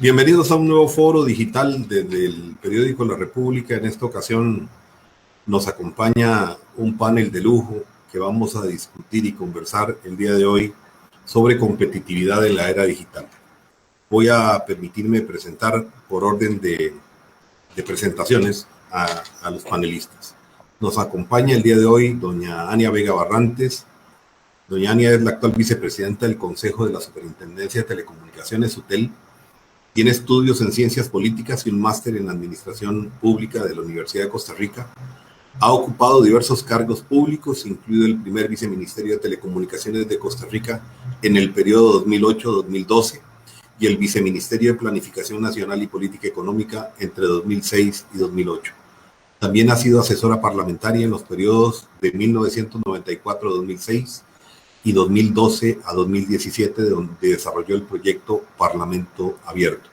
Bienvenidos a un nuevo foro digital desde el periódico La República. En esta ocasión nos acompaña un panel de lujo que vamos a discutir y conversar el día de hoy sobre competitividad en la era digital. Voy a permitirme presentar por orden de presentaciones a los panelistas. Nos acompaña el día de hoy doña Ania Vega Barrantes. Doña Ania es la actual vicepresidenta del Consejo de la Superintendencia de Telecomunicaciones, SUTEL. Tiene estudios en Ciencias Políticas y un máster en Administración Pública de la Universidad de Costa Rica. Ha ocupado diversos cargos públicos, incluido el primer viceministerio de Telecomunicaciones de Costa Rica en el periodo 2008-2012 y el viceministerio de Planificación Nacional y Política Económica entre 2006 y 2008. También ha sido asesora parlamentaria en los periodos de 1994-2006 y 2012 a 2017, donde desarrolló el proyecto Parlamento Abierto.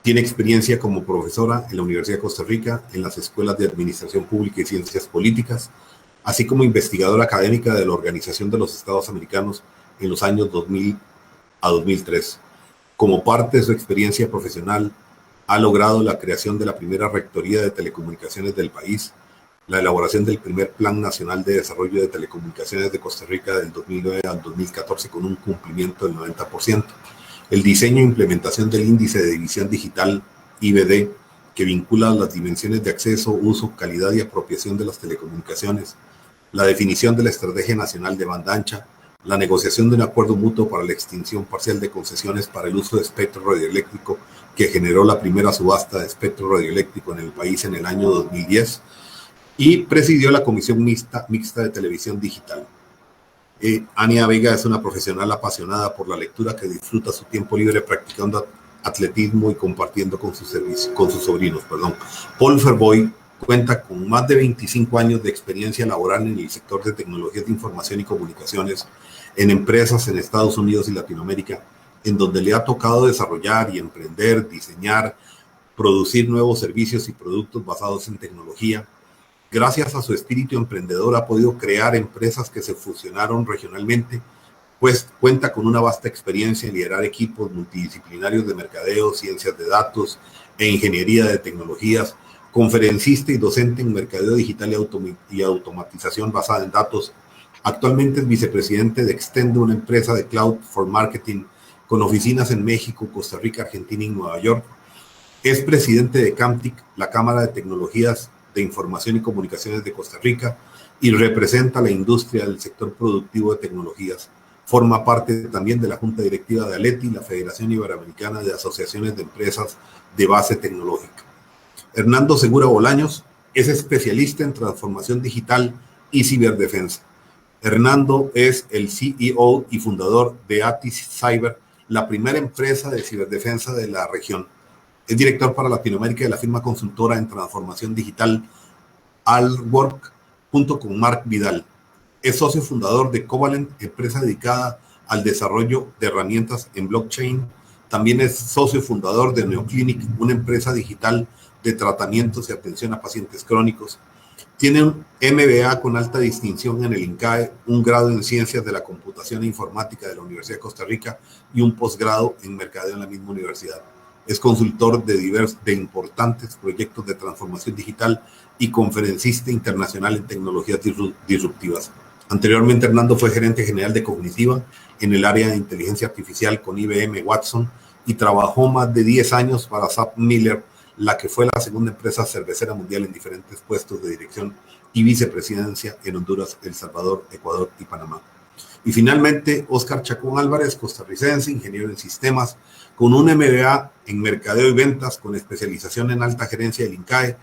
Tiene experiencia como profesora en la Universidad de Costa Rica, en las escuelas de Administración Pública y Ciencias Políticas, así como investigadora académica de la Organización de los Estados Americanos en los años 2000 a 2003. Como parte de su experiencia profesional, ha logrado la creación de la primera rectoría de telecomunicaciones del país, la elaboración del primer Plan Nacional de Desarrollo de Telecomunicaciones de Costa Rica del 2009 al 2014 con un cumplimiento del 90%, el diseño e implementación del Índice de División Digital IVD, que vincula las dimensiones de acceso, uso, calidad y apropiación de las telecomunicaciones, la definición de la Estrategia Nacional de Banda Ancha, la negociación de un acuerdo mutuo para la extinción parcial de concesiones para el uso de espectro radioeléctrico, que generó la primera subasta de espectro radioeléctrico en el país en el año 2010, y presidió la Comisión Mixta de Televisión Digital. Ania Vega es una profesional apasionada por la lectura que disfruta su tiempo libre practicando atletismo y compartiendo con sus sobrinos. Paul Ferboy cuenta con más de 25 años de experiencia laboral en el sector de tecnologías de información y comunicaciones en empresas en Estados Unidos y Latinoamérica, en donde le ha tocado desarrollar y emprender, diseñar, producir nuevos servicios y productos basados en tecnología. Gracias a su espíritu emprendedor ha podido crear empresas que se fusionaron regionalmente, pues cuenta con una vasta experiencia en liderar equipos multidisciplinarios de mercadeo, ciencias de datos e ingeniería de tecnologías, conferencista y docente en mercadeo digital y automatización basada en datos. Actualmente es vicepresidente de Extendo, una empresa de cloud for marketing con oficinas en México, Costa Rica, Argentina y Nueva York. Es presidente de CAMTIC, la Cámara de Tecnologías de Información y Comunicaciones de Costa Rica, y representa la industria del sector productivo de tecnologías. Forma parte también de la Junta Directiva de ALETI, la Federación Iberoamericana de Asociaciones de Empresas de Base Tecnológica. Hernando Segura Bolaños es especialista en transformación digital y ciberdefensa. Hernando es el CEO y fundador de Atis Cyber, la primera empresa de ciberdefensa de la región. Es director para Latinoamérica de la firma consultora en transformación digital Alwork, junto con Mark Vidal. Es socio fundador de Covalent, empresa dedicada al desarrollo de herramientas en blockchain. También es socio fundador de Neoclinic, una empresa digital de tratamientos y atención a pacientes crónicos. Tiene un MBA con alta distinción en el INCAE, un grado en Ciencias de la Computación e Informática de la Universidad de Costa Rica y un posgrado en Mercadeo en la misma universidad. Es consultor de importantes proyectos de transformación digital y conferencista internacional en tecnologías disruptivas. Anteriormente, Hernando fue gerente general de Cognitiva en el área de inteligencia artificial con IBM Watson y trabajó más de 10 años para SAP Miller, la que fue la segunda empresa cervecera mundial en diferentes puestos de dirección y vicepresidencia en Honduras, El Salvador, Ecuador y Panamá. Y finalmente, Óscar Chacón Álvarez, costarricense, ingeniero en sistemas, con un MBA en mercadeo y ventas, con especialización en alta gerencia del INCAE,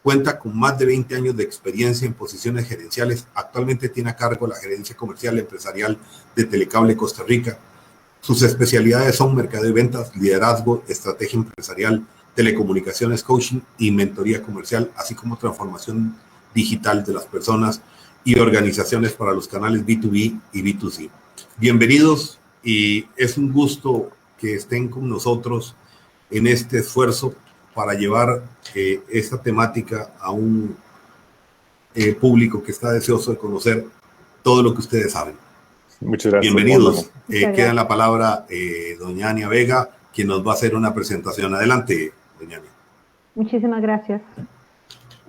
cuenta con más de 20 años de experiencia en posiciones gerenciales. Actualmente tiene a cargo la gerencia comercial empresarial de Telecable Costa Rica. Sus especialidades son mercadeo y ventas, liderazgo, estrategia empresarial, telecomunicaciones, coaching y mentoría comercial, así como transformación digital de las personas y organizaciones para los canales B2B y B2C. Bienvenidos, y es un gusto que estén con nosotros en este esfuerzo para llevar esta temática a un público que está deseoso de conocer todo lo que ustedes saben. Muchas gracias. Bienvenidos. Queda en la palabra doña Ania Vega, quien nos va a hacer una presentación. Adelante, doña Ana. Muchísimas gracias.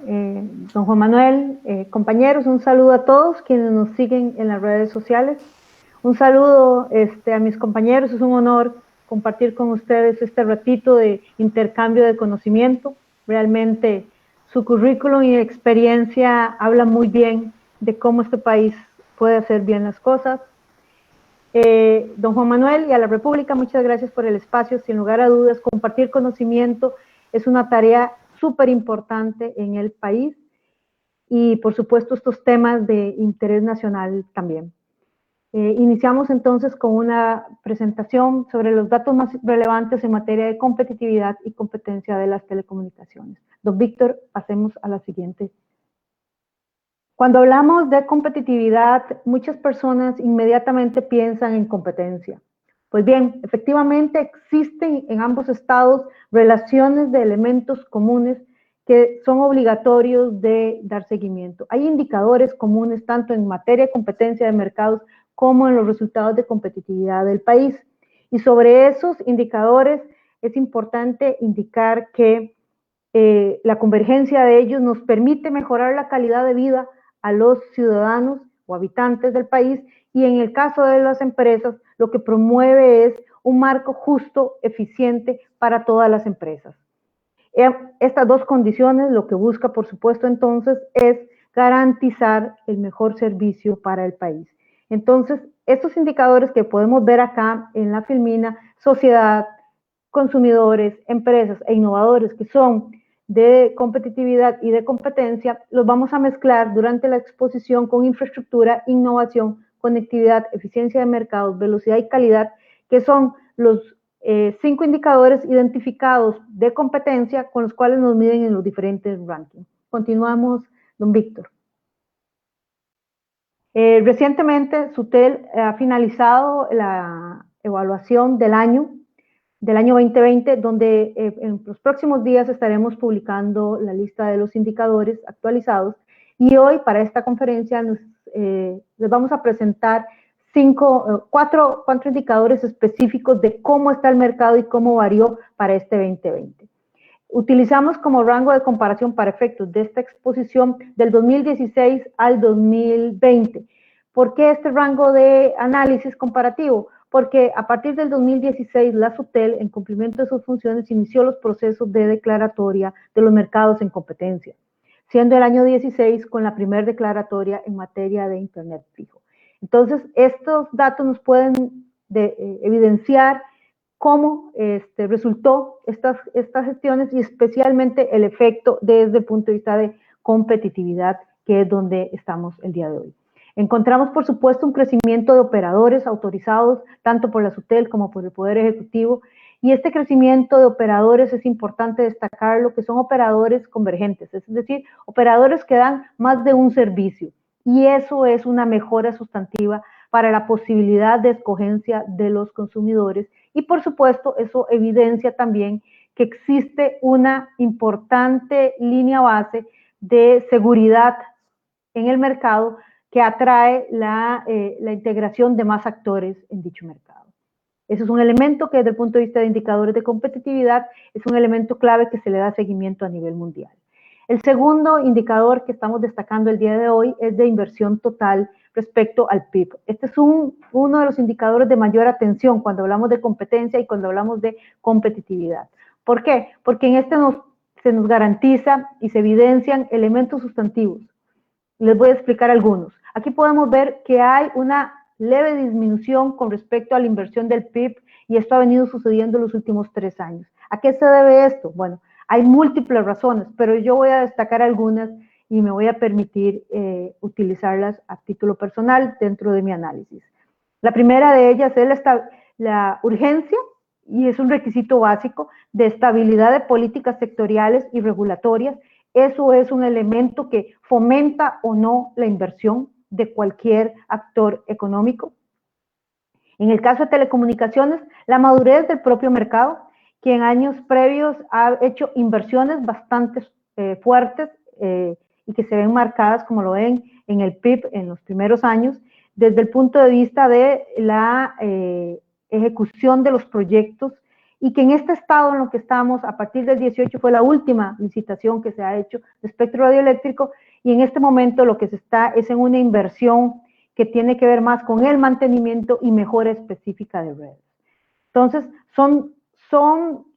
Don Juan Manuel, compañeros, un saludo a todos quienes nos siguen en las redes sociales. Un saludo a mis compañeros, es un honor compartir con ustedes este ratito de intercambio de conocimiento. Realmente su currículum y experiencia hablan muy bien de cómo este país puede hacer bien las cosas. Don Juan Manuel y a la República, muchas gracias por el espacio. Sin lugar a dudas, compartir conocimiento es una tarea súper importante en el país y por supuesto estos temas de interés nacional también. Iniciamos entonces con una presentación sobre los datos más relevantes en materia de competitividad y competencia de las telecomunicaciones. Don Víctor, pasemos a la siguiente. Cuando hablamos de competitividad, muchas personas inmediatamente piensan en competencia. Pues bien, efectivamente existen en ambos estados relaciones de elementos comunes que son obligatorios de dar seguimiento. Hay indicadores comunes tanto en materia de competencia de mercados como en los resultados de competitividad del país. Y sobre esos indicadores es importante indicar que la convergencia de ellos nos permite mejorar la calidad de vida a los ciudadanos o habitantes del país, y en el caso de las empresas lo que promueve es un marco justo, eficiente para todas las empresas. Estas dos condiciones lo que busca, por supuesto, entonces es garantizar el mejor servicio para el país. Entonces, estos indicadores que podemos ver acá en la filmina, sociedad, consumidores, empresas e innovadores que son de competitividad y de competencia, los vamos a mezclar durante la exposición con infraestructura, innovación, conectividad, eficiencia de mercados, velocidad y calidad, que son los 5 indicadores identificados de competencia con los cuales nos miden en los diferentes rankings. Continuamos, don Víctor. Recientemente, SUTEL ha finalizado la evaluación del año 2020, donde en los próximos días estaremos publicando la lista de los indicadores actualizados, y hoy para esta conferencia les vamos a presentar cuatro indicadores específicos de cómo está el mercado y cómo varió para este 2020. Utilizamos como rango de comparación para efectos de esta exposición del 2016 al 2020. ¿Por qué este rango de análisis comparativo? Porque a partir del 2016 la SUTEL, en cumplimiento de sus funciones, inició los procesos de declaratoria de los mercados en competencia, siendo el año 16 con la primera declaratoria en materia de Internet fijo. Entonces, estos datos nos pueden evidenciar cómo resultó estas gestiones y especialmente el efecto desde el punto de vista de competitividad, que es donde estamos el día de hoy. Encontramos, por supuesto, un crecimiento de operadores autorizados tanto por la SUTEL como por el Poder Ejecutivo, y este crecimiento de operadores es importante destacarlo, que son operadores convergentes, es decir, operadores que dan más de un servicio, y eso es una mejora sustantiva para la posibilidad de escogencia de los consumidores, y por supuesto eso evidencia también que existe una importante línea base de seguridad en el mercado que atrae la integración de más actores en dicho mercado. Eso es un elemento que desde el punto de vista de indicadores de competitividad es un elemento clave que se le da seguimiento a nivel mundial. El segundo indicador que estamos destacando el día de hoy es de inversión total respecto al PIB. Este es uno de los indicadores de mayor atención cuando hablamos de competencia y cuando hablamos de competitividad. ¿Por qué? Porque en este se nos garantiza y se evidencian elementos sustantivos. Les voy a explicar algunos. Aquí podemos ver que hay una leve disminución con respecto a la inversión del PIB, y esto ha venido sucediendo en los últimos 3 años. ¿A qué se debe esto? Bueno, hay múltiples razones, pero yo voy a destacar algunas y me voy a permitir utilizarlas a título personal dentro de mi análisis. La primera de ellas es la urgencia, y es un requisito básico, de estabilidad de políticas sectoriales y regulatorias. Eso es un elemento que fomenta o no la inversión de cualquier actor económico. En el caso de telecomunicaciones, la madurez del propio mercado, que en años previos ha hecho inversiones bastante fuertes y que se ven marcadas, como lo ven en el PIB en los primeros años, desde el punto de vista de la ejecución de los proyectos y que en este estado en lo que estamos, a partir del 18 fue la última licitación que se ha hecho de espectro radioeléctrico, y en este momento lo que se está es en una inversión que tiene que ver más con el mantenimiento y mejora específica de redes. Entonces, son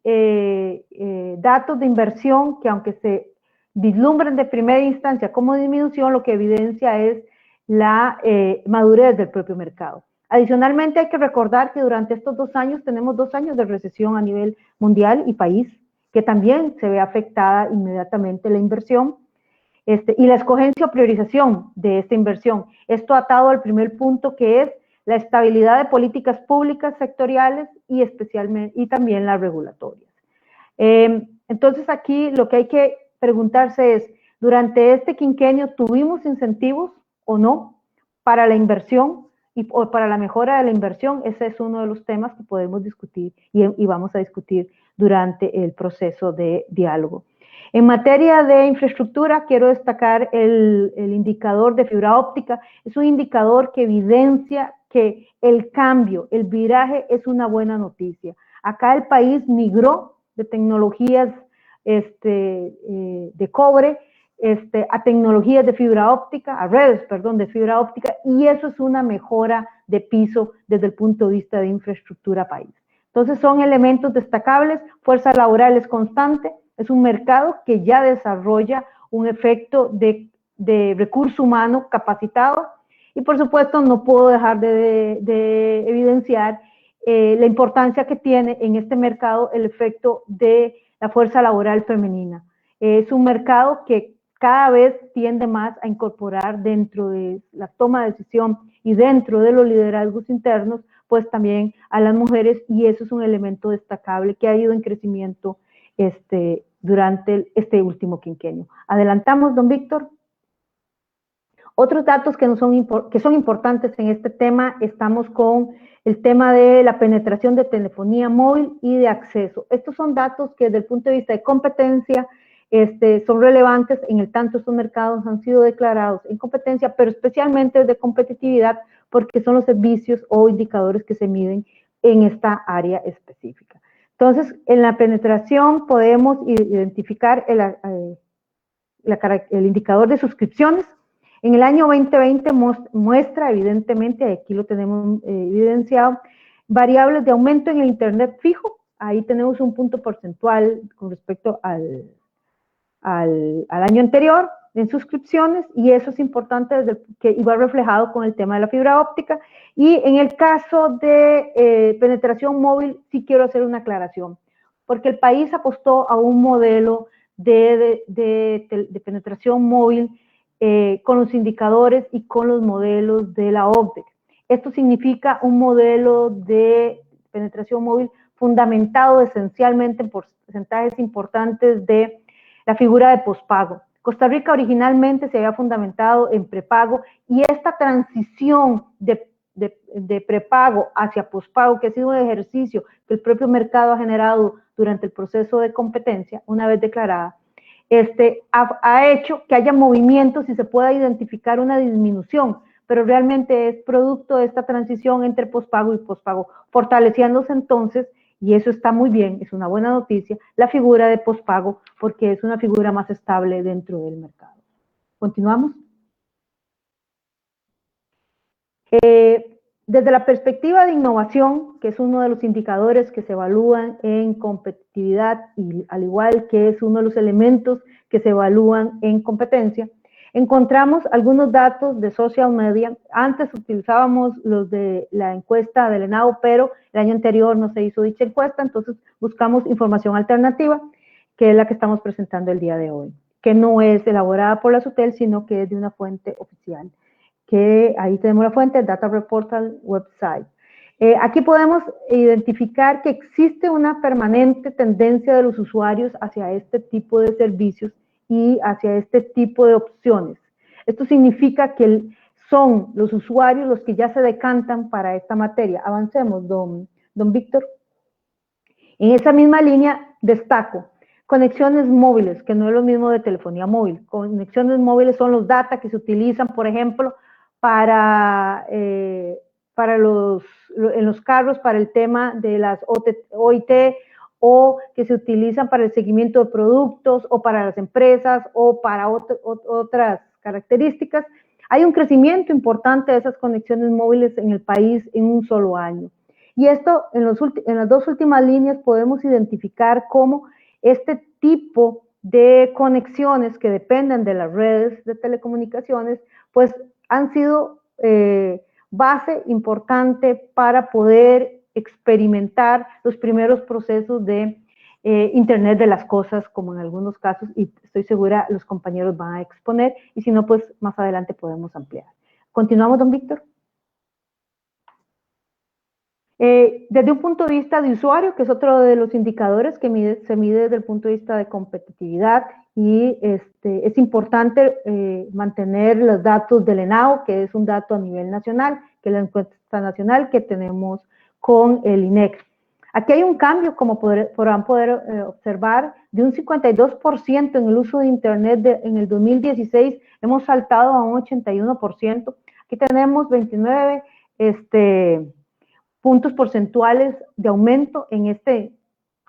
datos de inversión que, aunque se vislumbren de primera instancia como disminución, lo que evidencia es la madurez del propio mercado. Adicionalmente, hay que recordar que durante estos 2 años tenemos 2 años de recesión a nivel mundial y país, que también se ve afectada inmediatamente la inversión y la escogencia o priorización de esta inversión. Esto atado al primer punto, que es la estabilidad de políticas públicas sectoriales y especialmente y también las regulatorias. Entonces, aquí lo que hay que preguntarse es, ¿durante este quinquenio tuvimos incentivos o no para la inversión o para la mejora de la inversión? Ese es uno de los temas que podemos discutir y vamos a discutir durante el proceso de diálogo. En materia de infraestructura, quiero destacar el indicador de fibra óptica. Es un indicador que evidencia que el cambio, el viraje es una buena noticia. Acá el país migró de tecnologías de cobre a tecnologías de fibra óptica, a redes, perdón, de fibra óptica, y eso es una mejora de piso desde el punto de vista de infraestructura país. Entonces son elementos destacables. Fuerza laboral es constante, es un mercado que ya desarrolla un efecto de recurso humano capacitado, y por supuesto no puedo dejar de evidenciar la importancia que tiene en este mercado el efecto de la fuerza laboral femenina. Es un mercado que cada vez tiende más a incorporar dentro de la toma de decisión y dentro de los liderazgos internos, pues también a las mujeres, y eso es un elemento destacable que ha ido en crecimiento durante este último quinquenio. Adelantamos, don Víctor. Otros datos que son importantes en este tema, estamos con el tema de la penetración de telefonía móvil y de acceso. Estos son datos que desde el punto de vista de competencia son relevantes, en el tanto estos mercados han sido declarados en competencia, pero especialmente de competitividad, porque son los servicios o indicadores que se miden en esta área específica. Entonces, en la penetración podemos identificar el indicador de suscripciones. En el año 2020 muestra evidentemente, aquí lo tenemos evidenciado, variables de aumento en el Internet fijo. Ahí tenemos un punto porcentual con respecto al año anterior en suscripciones, y eso es importante que iba reflejado con el tema de la fibra óptica. Y en el caso de penetración móvil, sí quiero hacer una aclaración, porque el país apostó a un modelo de penetración móvil con los indicadores y con los modelos de la OCDE. Esto significa un modelo de penetración móvil fundamentado esencialmente en porcentajes importantes de la figura de pospago. Costa Rica originalmente se había fundamentado en prepago, y esta transición de prepago hacia pospago, que ha sido un ejercicio que el propio mercado ha generado durante el proceso de competencia, una vez declarada, ha hecho que haya movimientos y se pueda identificar una disminución, pero realmente es producto de esta transición entre pospago y pospago, fortaleciéndose entonces, y eso está muy bien, es una buena noticia, la figura de pospago, porque es una figura más estable dentro del mercado. ¿Continuamos? Desde la perspectiva de innovación, que es uno de los indicadores que se evalúan en competitividad, y al igual que es uno de los elementos que se evalúan en competencia, encontramos algunos datos de social media. Antes utilizábamos los de la encuesta del ENAO, pero el año anterior no se hizo dicha encuesta, entonces buscamos información alternativa, que es la que estamos presentando el día de hoy, que no es elaborada por la SUTEL, sino que es de una fuente oficial, que ahí tenemos la fuente, Data Reportal Website. Aquí podemos identificar que existe una permanente tendencia de los usuarios hacia este tipo de servicios y hacia este tipo de opciones. Esto significa que son los usuarios los que ya se decantan para esta materia. Avancemos, don Víctor. En esa misma línea destaco conexiones móviles, que no es lo mismo de telefonía móvil. Conexiones móviles son los datos que se utilizan, por ejemplo, en los carros para el tema de las OIT o que se utilizan para el seguimiento de productos o para las empresas o para otras características. Hay un crecimiento importante de esas conexiones móviles en el país en un solo año. Y esto, en las dos últimas líneas, podemos identificar cómo este tipo de conexiones que dependen de las redes de telecomunicaciones, pues han sido base importante para poder experimentar los primeros procesos de Internet de las cosas, como en algunos casos, y estoy segura los compañeros van a exponer, y si no, pues más adelante podemos ampliar. ¿Continuamos, don Víctor? Desde un punto de vista de usuario, que es otro de los indicadores que se mide desde el punto de vista de competitividad, y es importante mantener los datos del ENAO, que es un dato a nivel nacional, que es la encuesta nacional que tenemos con el INEC. Aquí hay un cambio, como podrán observar, de un 52% en el uso de Internet en el 2016, hemos saltado a un 81%. Aquí tenemos 29 puntos porcentuales de aumento en este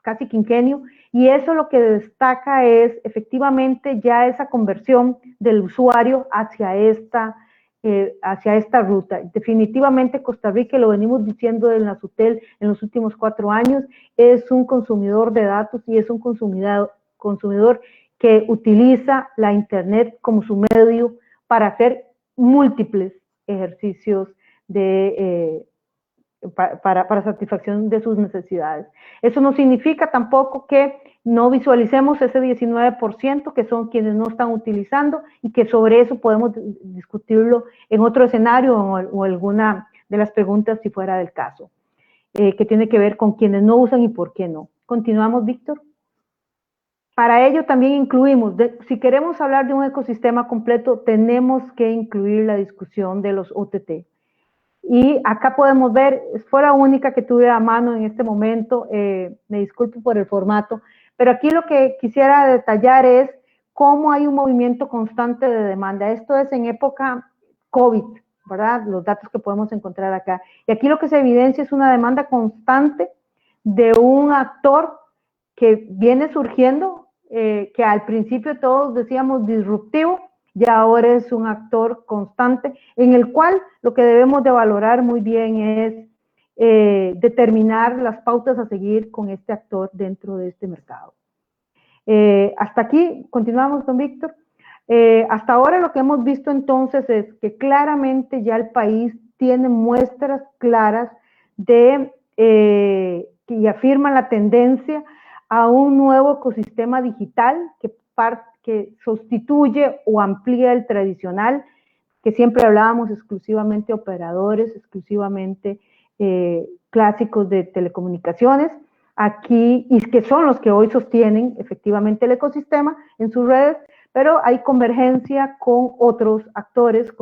casi quinquenio, y eso lo que destaca es efectivamente ya esa conversión del usuario hacia esta ruta. Definitivamente Costa Rica, y lo venimos diciendo en la SUTEL en los últimos 4 años, es un consumidor de datos y es un consumidor que utiliza la Internet como su medio para hacer múltiples ejercicios para satisfacción de sus necesidades. Eso no significa tampoco que no visualicemos ese 19% que son quienes no están utilizando, y que sobre eso podemos discutirlo en otro escenario o alguna de las preguntas si fuera del caso, que tiene que ver con quienes no usan y por qué no. Continuamos, Víctor. Para ello también incluimos, si queremos hablar de un ecosistema completo, tenemos que incluir la discusión de los OTT. Y acá podemos ver, fue la única que tuve a mano en este momento, me disculpo por el formato, pero aquí lo que quisiera detallar es cómo hay un movimiento constante de demanda. Esto es en época COVID, ¿verdad? Los datos que podemos encontrar acá. Y aquí lo que se evidencia es una demanda constante de un actor que viene surgiendo, que al principio todos decíamos disruptivo, y ahora es un actor constante, en el cual lo que debemos de valorar muy bien es determinar las pautas a seguir con este actor dentro de este mercado. Hasta aquí, continuamos, don Víctor. Hasta ahora lo que hemos visto entonces es que claramente ya el país tiene muestras claras de que afirman la tendencia a un nuevo ecosistema digital que sustituye o amplía el tradicional, que siempre hablábamos exclusivamente operadores, exclusivamente clásicos de telecomunicaciones, aquí, y que son los que hoy sostienen efectivamente el ecosistema en sus redes, pero hay convergencia con otros actores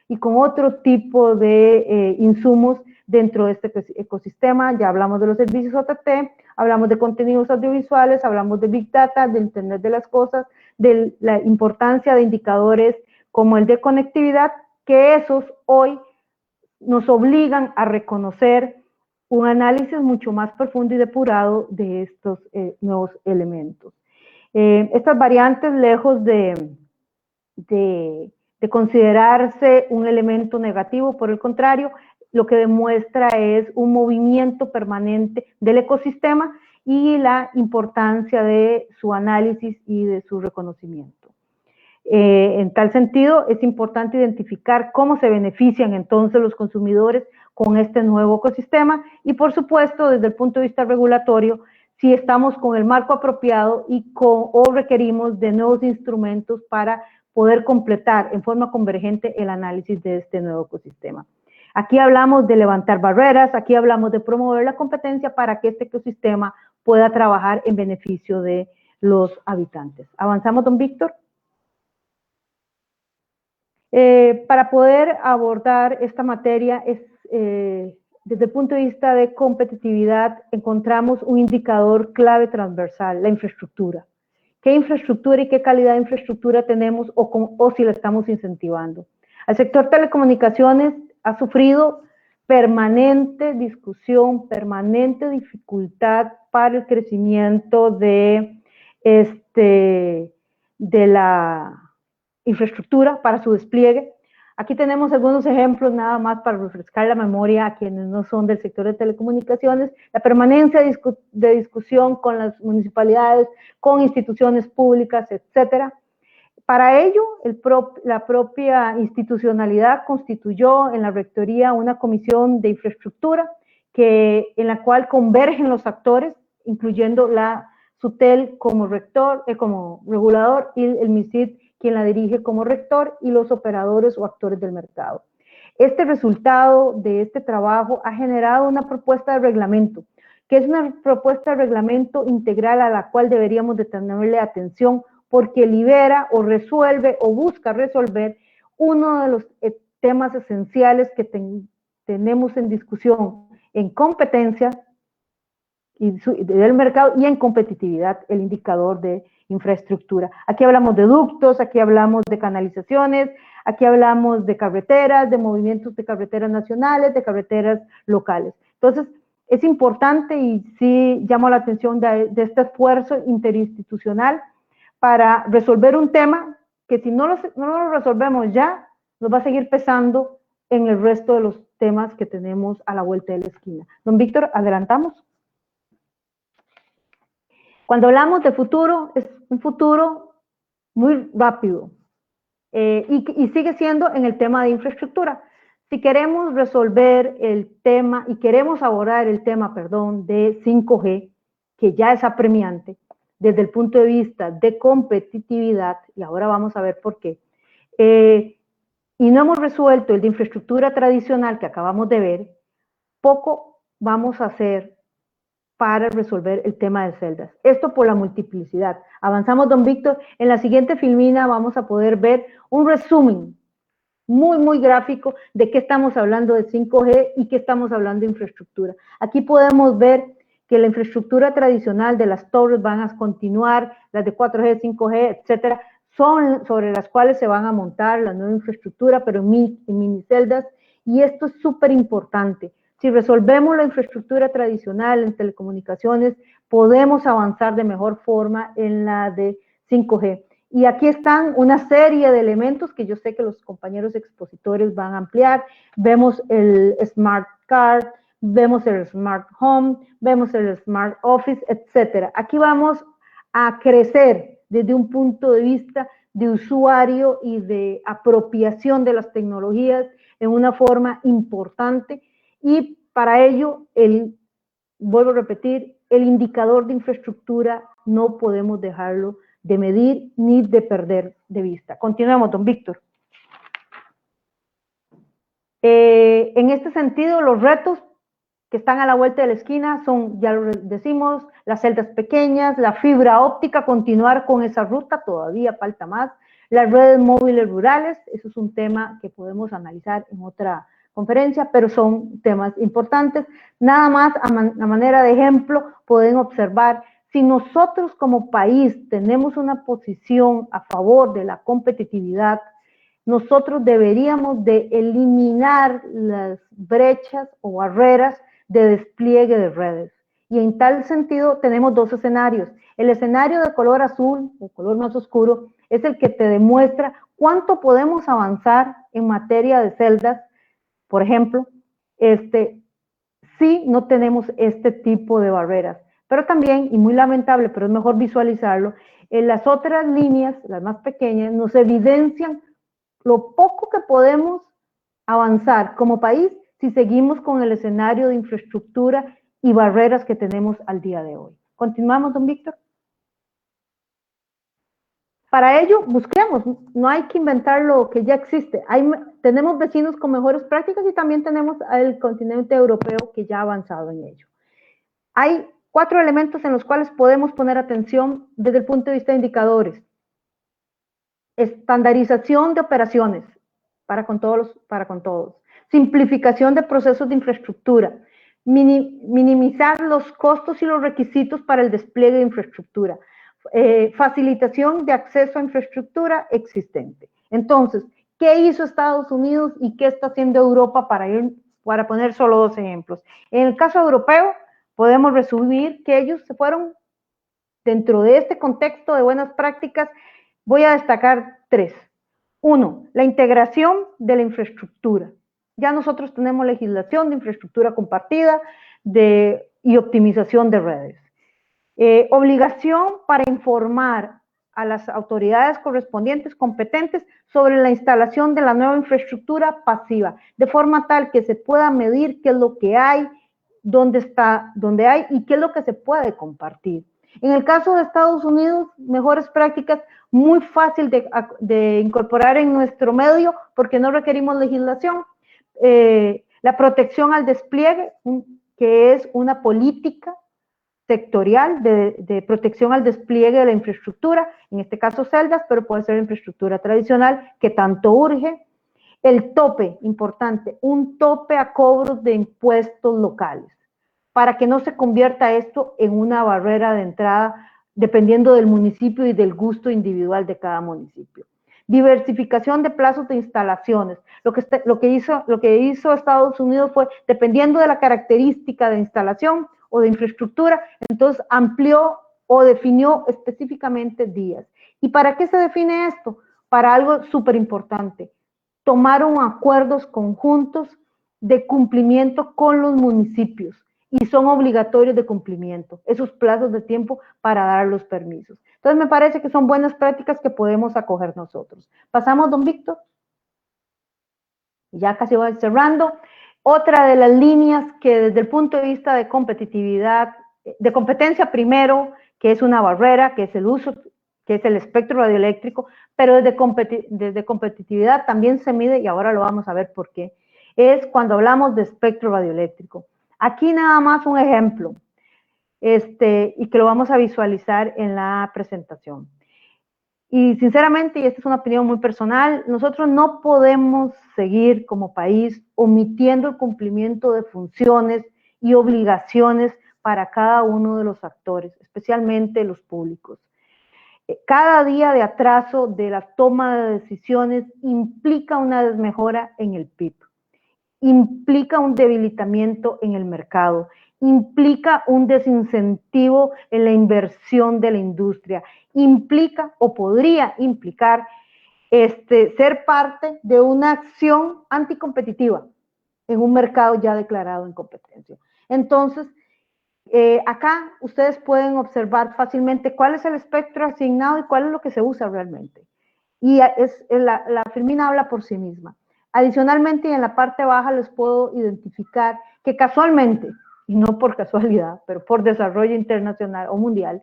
y con otro tipo de insumos dentro de este ecosistema. Ya hablamos de los servicios OTT, hablamos de contenidos audiovisuales, hablamos de Big Data, de Internet de las cosas, de la importancia de indicadores como el de conectividad, que esos hoy nos obligan a reconocer un análisis mucho más profundo y depurado de estos nuevos elementos. Estas variantes, lejos de considerarse un elemento negativo, por el contrario, lo que demuestra es un movimiento permanente del ecosistema y la importancia de su análisis y de su reconocimiento. En tal sentido, es importante identificar cómo se benefician entonces los consumidores con este nuevo ecosistema y, por supuesto, desde el punto de vista regulatorio, si estamos con el marco apropiado o requerimos de nuevos instrumentos para poder completar en forma convergente el análisis de este nuevo ecosistema. Aquí hablamos de levantar barreras, aquí hablamos de promover la competencia para que este ecosistema pueda trabajar en beneficio de los habitantes. ¿Avanzamos, don Víctor? Para poder abordar esta materia, desde el punto de vista de competitividad, encontramos un indicador clave transversal, la infraestructura. ¿Qué infraestructura y qué calidad de infraestructura tenemos o si la estamos incentivando? El sector telecomunicaciones ha sufrido permanente discusión, permanente dificultad para el crecimiento de la infraestructura, para su despliegue. Aquí tenemos algunos ejemplos nada más para refrescar la memoria a quienes no son del sector de telecomunicaciones, la permanencia de discusión con las municipalidades, con instituciones públicas, etcétera. Para ello, la propia institucionalidad constituyó en la Rectoría una comisión de infraestructura en la cual convergen los actores, incluyendo la SUTEL como rector, como regulador, y el MISID, quien la dirige como rector, y los operadores o actores del mercado. Este resultado de este trabajo ha generado una propuesta de reglamento, que es una propuesta de reglamento integral a la cual deberíamos de tenerle atención, porque libera o resuelve o busca resolver uno de los temas esenciales que tenemos en discusión en competencia del mercado y en competitividad, el indicador de infraestructura. Aquí hablamos de ductos, aquí hablamos de canalizaciones, aquí hablamos de carreteras, de movimientos de carreteras nacionales, de carreteras locales. Entonces, es importante y sí llamo la atención de este esfuerzo interinstitucional para resolver un tema que si no lo resolvemos ya, nos va a seguir pesando en el resto de los temas que tenemos a la vuelta de la esquina. Don Víctor, adelantamos. Cuando hablamos de futuro, es un futuro muy rápido y sigue siendo en el tema de infraestructura. Si queremos resolver el tema y queremos abordar el tema, de 5G, que ya es apremiante, desde el punto de vista de competitividad, y ahora vamos a ver por qué, y no hemos resuelto el de infraestructura tradicional que acabamos de ver, poco vamos a hacer para resolver el tema de celdas. Esto por la multiplicidad. Avanzamos, don Víctor. En la siguiente filmina vamos a poder ver un resumen muy gráfico de qué estamos hablando de 5G y qué estamos hablando de infraestructura. Aquí podemos ver que la infraestructura tradicional de las torres van a continuar, las de 4G, 5G, etcétera, son sobre las cuales se van a montar la nueva infraestructura, pero en mini celdas, y esto es súper importante. Si resolvemos la infraestructura tradicional en telecomunicaciones, podemos avanzar de mejor forma en la de 5G. Y aquí están una serie de elementos que yo sé que los compañeros expositores van a ampliar. Vemos el Smart Card, vemos el Smart Home, vemos el Smart Office, etcétera. Aquí vamos a crecer desde un punto de vista de usuario y de apropiación de las tecnologías en una forma importante. Y para ello, vuelvo a repetir, el indicador de infraestructura no podemos dejarlo de medir ni de perder de vista. Continuemos, don Víctor. En este sentido, los retos que están a la vuelta de la esquina son, ya lo decimos, las celdas pequeñas, la fibra óptica, continuar con esa ruta, todavía falta más, las redes móviles rurales, eso es un tema que podemos analizar en otra conferencia, pero son temas importantes. Nada más a manera de ejemplo, pueden observar, si nosotros como país tenemos una posición a favor de la competitividad, nosotros deberíamos de eliminar las brechas o barreras de despliegue de redes. Y en tal sentido tenemos dos escenarios. El escenario de color azul, o color más oscuro, es el que te demuestra cuánto podemos avanzar en materia de celdas. Por ejemplo, si no tenemos este tipo de barreras. Pero también, y muy lamentable, pero es mejor visualizarlo, en las otras líneas, las más pequeñas, nos evidencian lo poco que podemos avanzar como país si seguimos con el escenario de infraestructura y barreras que tenemos al día de hoy. ¿Continuamos, don Víctor? Para ello, busquemos, no hay que inventar lo que ya existe. Tenemos vecinos con mejores prácticas y también tenemos al continente europeo que ya ha avanzado en ello. Hay 4 elementos en los cuales podemos poner atención desde el punto de vista de indicadores. Estandarización de operaciones para con todos. Simplificación de procesos de infraestructura. Minimizar los costos y los requisitos para el despliegue de infraestructura. Facilitación de acceso a infraestructura existente. Entonces, ¿qué hizo Estados Unidos y qué está haciendo Europa para ir para poner solo 2 ejemplos. En el caso europeo, podemos resumir que ellos se fueron dentro de este contexto de buenas prácticas. Voy a destacar 3. 1, la integración de la infraestructura. Ya nosotros tenemos legislación de infraestructura compartida y optimización de redes. Obligación para informar a las autoridades correspondientes competentes sobre la instalación de la nueva infraestructura pasiva, de forma tal que se pueda medir qué es lo que hay, dónde hay y qué es lo que se puede compartir. En el caso de Estados Unidos, mejores prácticas, muy fácil de incorporar en nuestro medio porque no requerimos legislación. La protección al despliegue, que es una política sectorial de protección al despliegue de la infraestructura, en este caso celdas, pero puede ser infraestructura tradicional que tanto urge. El tope, importante, un tope a cobros de impuestos locales, para que no se convierta esto en una barrera de entrada, dependiendo del municipio y del gusto individual de cada municipio. Diversificación de plazos de instalaciones. Lo que hizo Estados Unidos fue, dependiendo de la característica de instalación o de infraestructura, entonces amplió o definió específicamente días. ¿Y para qué se define esto? Para algo súper importante. Tomaron acuerdos conjuntos de cumplimiento con los municipios y son obligatorios de cumplimiento, esos plazos de tiempo para dar los permisos. Entonces me parece que son buenas prácticas que podemos acoger nosotros. Pasamos, don Víctor. Ya casi voy cerrando. Otra de las líneas que desde el punto de vista de competitividad, de competencia primero, que es una barrera, que es el uso, que es el espectro radioeléctrico, pero desde competitividad también se mide, y ahora lo vamos a ver por qué, es cuando hablamos de espectro radioeléctrico. Aquí nada más un ejemplo, y que lo vamos a visualizar en la presentación. Y sinceramente, y esta es una opinión muy personal, nosotros no podemos seguir como país omitiendo el cumplimiento de funciones y obligaciones para cada uno de los actores, especialmente los públicos. Cada día de atraso de la toma de decisiones implica una desmejora en el PIB, implica un debilitamiento en el mercado, implica un desincentivo en la inversión de la industria, implica o podría implicar ser parte de una acción anticompetitiva en un mercado ya declarado en competencia. Entonces, acá ustedes pueden observar fácilmente cuál es el espectro asignado y cuál es lo que se usa realmente. Y la firmina habla por sí misma. Adicionalmente, y en la parte baja les puedo identificar que casualmente, y no por casualidad, pero por desarrollo internacional o mundial,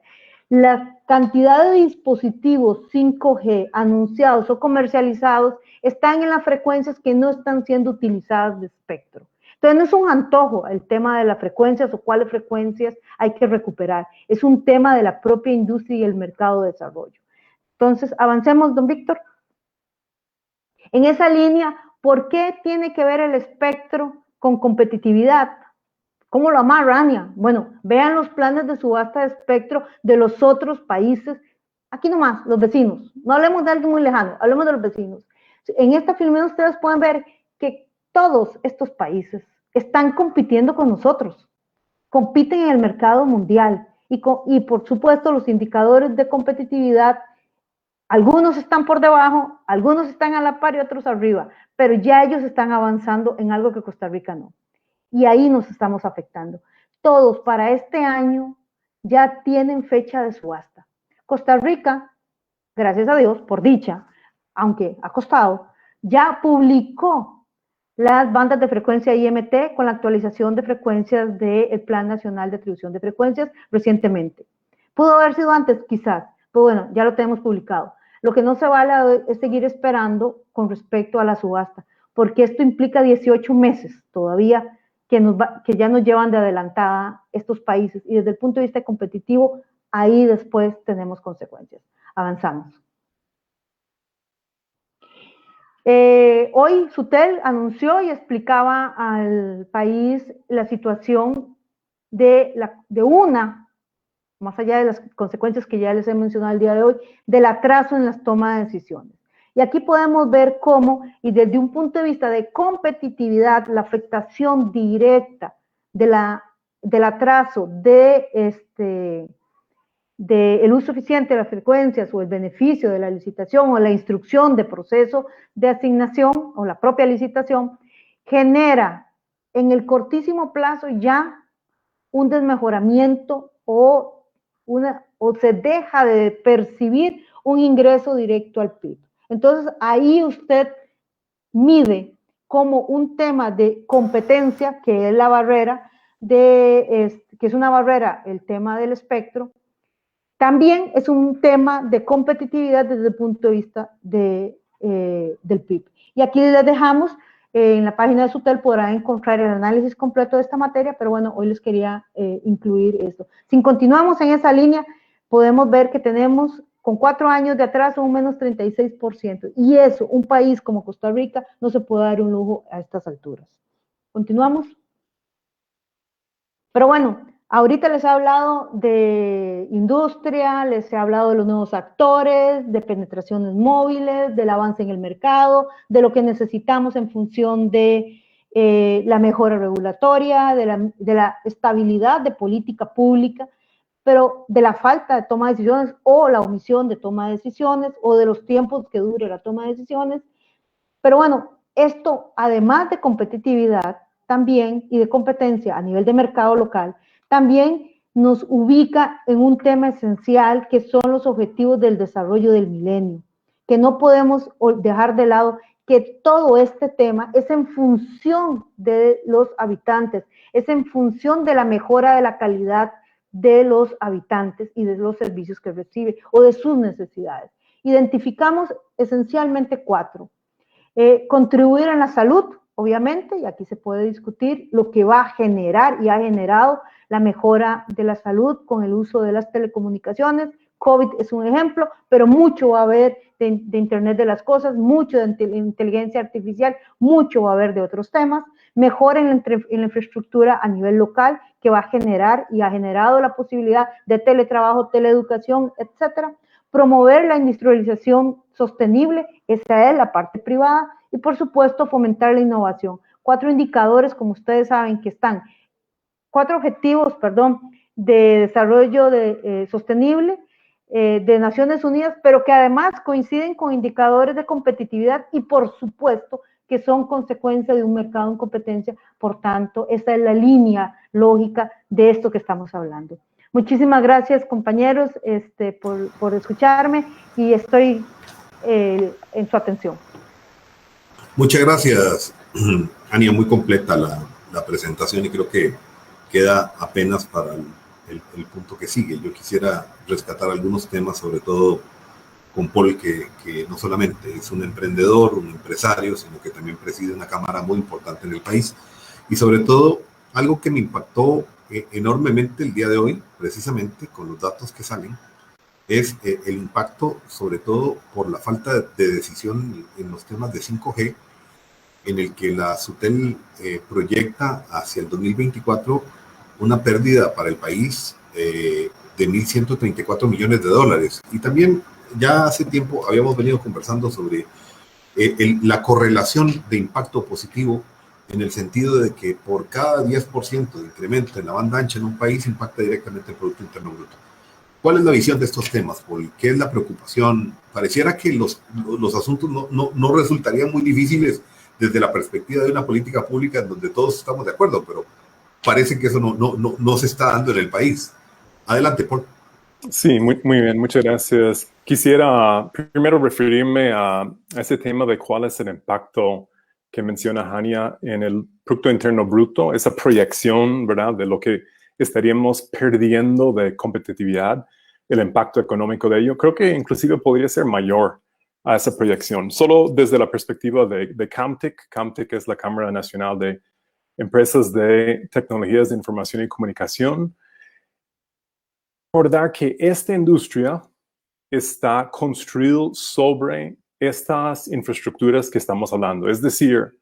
la cantidad de dispositivos 5G anunciados o comercializados están en las frecuencias que no están siendo utilizadas de espectro. Entonces no es un antojo el tema de las frecuencias o cuáles frecuencias hay que recuperar, es un tema de la propia industria y el mercado de desarrollo. Entonces, avancemos, don Víctor. En esa línea, ¿por qué tiene que ver el espectro con competitividad? ¿Cómo lo amarra, Ania? Bueno, vean los planes de subasta de espectro de los otros países. Aquí nomás, los vecinos. No hablemos de algo muy lejano, hablemos de los vecinos. En esta filmina ustedes pueden ver que todos estos países están compitiendo con nosotros. Compiten en el mercado mundial. Y por supuesto, los indicadores de competitividad, algunos están por debajo, algunos están a la par y otros arriba, pero ya ellos están avanzando en algo que Costa Rica no. Y ahí nos estamos afectando. Todos para este año ya tienen fecha de subasta. Costa Rica, gracias a Dios, por dicha, aunque ha costado, ya publicó las bandas de frecuencia IMT con la actualización de frecuencias del Plan Nacional de Atribución de Frecuencias recientemente. Pudo haber sido antes, quizás, pero bueno, ya lo tenemos publicado. Lo que no se vale es seguir esperando con respecto a la subasta, porque esto implica 18 meses todavía que ya nos llevan de adelantada estos países, y desde el punto de vista competitivo, ahí después tenemos consecuencias. Avanzamos. Hoy SUTEL anunció y explicaba al país la situación más allá de las consecuencias que ya les he mencionado el día de hoy, del atraso en las tomas de decisiones. Y aquí podemos ver cómo, y desde un punto de vista de competitividad, la afectación directa del atraso del uso eficiente de las frecuencias o el beneficio de la licitación o la instrucción de proceso de asignación o la propia licitación, genera en el cortísimo plazo ya un desmejoramiento o se deja de percibir un ingreso directo al PIB. Entonces, ahí usted mide como un tema de competencia, que es la barrera, que es una barrera, el tema del espectro, también es un tema de competitividad desde el punto de vista del PIB. Y aquí les dejamos, en la página de SUTEL podrán encontrar el análisis completo de esta materia, pero bueno, hoy les quería incluir esto. Si continuamos en esa línea, podemos ver que tenemos con 4 años de atraso un menos 36%. Y eso, un país como Costa Rica, no se puede dar un lujo a estas alturas. ¿Continuamos? Pero bueno, ahorita les he hablado de industria, les he hablado de los nuevos actores, de penetraciones móviles, del avance en el mercado, de lo que necesitamos en función de la mejora regulatoria, de la estabilidad de política pública, pero de la falta de toma de decisiones o la omisión de toma de decisiones o de los tiempos que dure la toma de decisiones. Pero bueno, esto, además de competitividad también y de competencia a nivel de mercado local, también nos ubica en un tema esencial que son los objetivos del desarrollo del milenio, que no podemos dejar de lado que todo este tema es en función de los habitantes, es en función de la mejora de la calidad de los habitantes y de los servicios que recibe o de sus necesidades. Identificamos esencialmente 4. Contribuir en la salud, obviamente, y aquí se puede discutir lo que va a generar y ha generado la mejora de la salud con el uso de las telecomunicaciones. COVID es un ejemplo, pero mucho va a haber de Internet de las cosas, mucho de inteligencia artificial, mucho va a haber de otros temas. Mejora en la infraestructura a nivel local, que va a generar y ha generado la posibilidad de teletrabajo, teleeducación, etcétera. Promover la industrialización sostenible, esa es la parte privada, y por supuesto fomentar la innovación. 4 indicadores, como ustedes saben, que están, 4 objetivos, perdón, de desarrollo sostenible de Naciones Unidas, pero que además coinciden con indicadores de competitividad y por supuesto que son consecuencia de un mercado en competencia. Por tanto, esa es la línea lógica de esto que estamos hablando. Muchísimas gracias, compañeros, por escucharme y estoy en su atención. Muchas gracias, Ania, muy completa la presentación y creo que queda apenas para el punto que sigue. Yo quisiera rescatar algunos temas, sobre todo con Paul, que no solamente es un emprendedor, un empresario, sino que también preside una cámara muy importante en el país. Y sobre todo, algo que me impactó enormemente el día de hoy, precisamente con los datos que salen, es el impacto, sobre todo por la falta de decisión en los temas de 5G, en el que la SUTEL proyecta hacia el 2024 una pérdida para el país de 1.134 millones de dólares. Y también ya hace tiempo habíamos venido conversando sobre la correlación de impacto positivo, en el sentido de que por cada 10% de incremento en la banda ancha en un país impacta directamente el Producto Interno Bruto. ¿Cuál es la visión de estos temas, Paul? ¿Qué es la preocupación? Pareciera que los asuntos no resultarían muy difíciles desde la perspectiva de una política pública en donde todos estamos de acuerdo, pero parece que eso no se está dando en el país. Adelante, Paul. Sí, muy bien, muchas gracias. Quisiera primero referirme a ese tema de cuál es el impacto que menciona Hania en el Producto Interno Bruto, esa proyección, ¿verdad?, de lo que estaríamos perdiendo de competitividad, el impacto económico de ello. Creo que inclusive podría ser mayor a esa proyección. Solo desde la perspectiva de CAMTIC. CAMTIC es la Cámara Nacional de Empresas de Tecnologías de Información y Comunicación. Recordar que esta industria está construida sobre estas infraestructuras que estamos hablando. Es decir,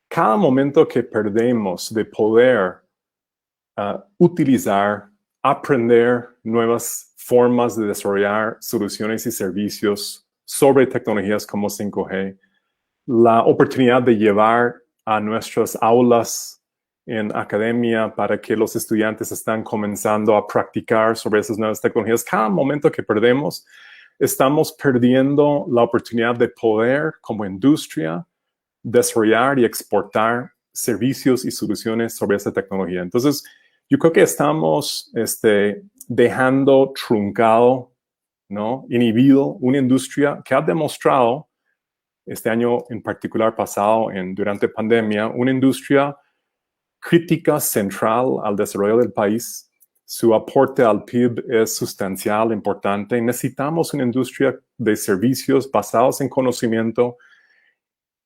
cada momento que perdemos de poder utilizar, aprender nuevas formas de desarrollar soluciones y servicios sobre tecnologías como 5G, la oportunidad de llevar a nuestras aulas en academia para que los estudiantes están comenzando a practicar sobre esas nuevas tecnologías. Cada momento que perdemos, estamos perdiendo la oportunidad de poder, como industria, desarrollar y exportar servicios y soluciones sobre esa tecnología. Entonces, yo creo que estamos dejando truncado, ¿no? Inhibido una industria que ha demostrado, este año en particular pasado, durante pandemia, una industria crítica central al desarrollo del país. Su aporte al PIB es sustancial, importante. Necesitamos una industria de servicios basados en conocimiento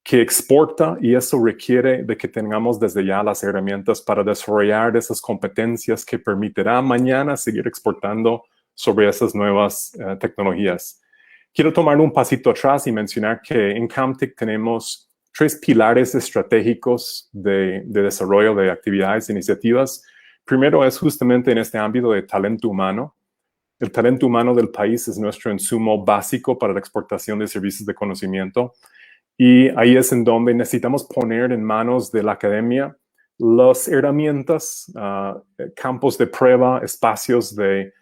que exporta, y eso requiere de que tengamos desde ya las herramientas para desarrollar esas competencias que permitirá mañana seguir exportando sobre esas nuevas tecnologías. Quiero tomar un pasito atrás y mencionar que en Camtec tenemos 3 pilares estratégicos de desarrollo de actividades e iniciativas. Primero es justamente en este ámbito de talento humano. El talento humano del país es nuestro insumo básico para la exportación de servicios de conocimiento. Y ahí es en donde necesitamos poner en manos de la academia las herramientas, campos de prueba, espacios de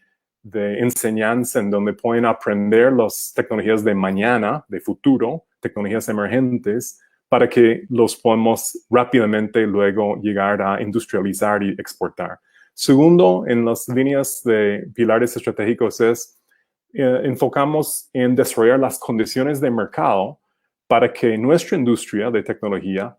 enseñanza en donde pueden aprender las tecnologías de mañana, de futuro, tecnologías emergentes, para que los podamos rápidamente luego llegar a industrializar y exportar. Segundo, en las líneas de pilares estratégicos enfocamos en desarrollar las condiciones de mercado para que nuestra industria de tecnología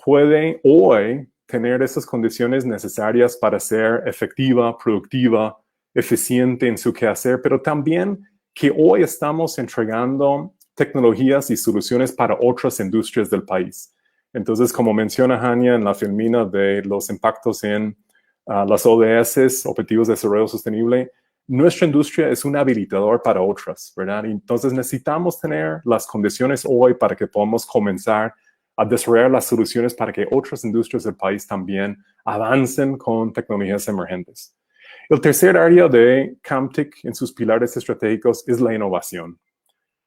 puede hoy tener esas condiciones necesarias para ser efectiva, productiva, eficiente en su quehacer, pero también que hoy estamos entregando tecnologías y soluciones para otras industrias del país. Entonces, como menciona Hania en la filmina de los impactos en las ODS, Objetivos de Desarrollo Sostenible, nuestra industria es un habilitador para otras, ¿verdad? Entonces necesitamos tener las condiciones hoy para que podamos comenzar a desarrollar las soluciones para que otras industrias del país también avancen con tecnologías emergentes. El tercer área de Camtec en sus pilares estratégicos es la innovación.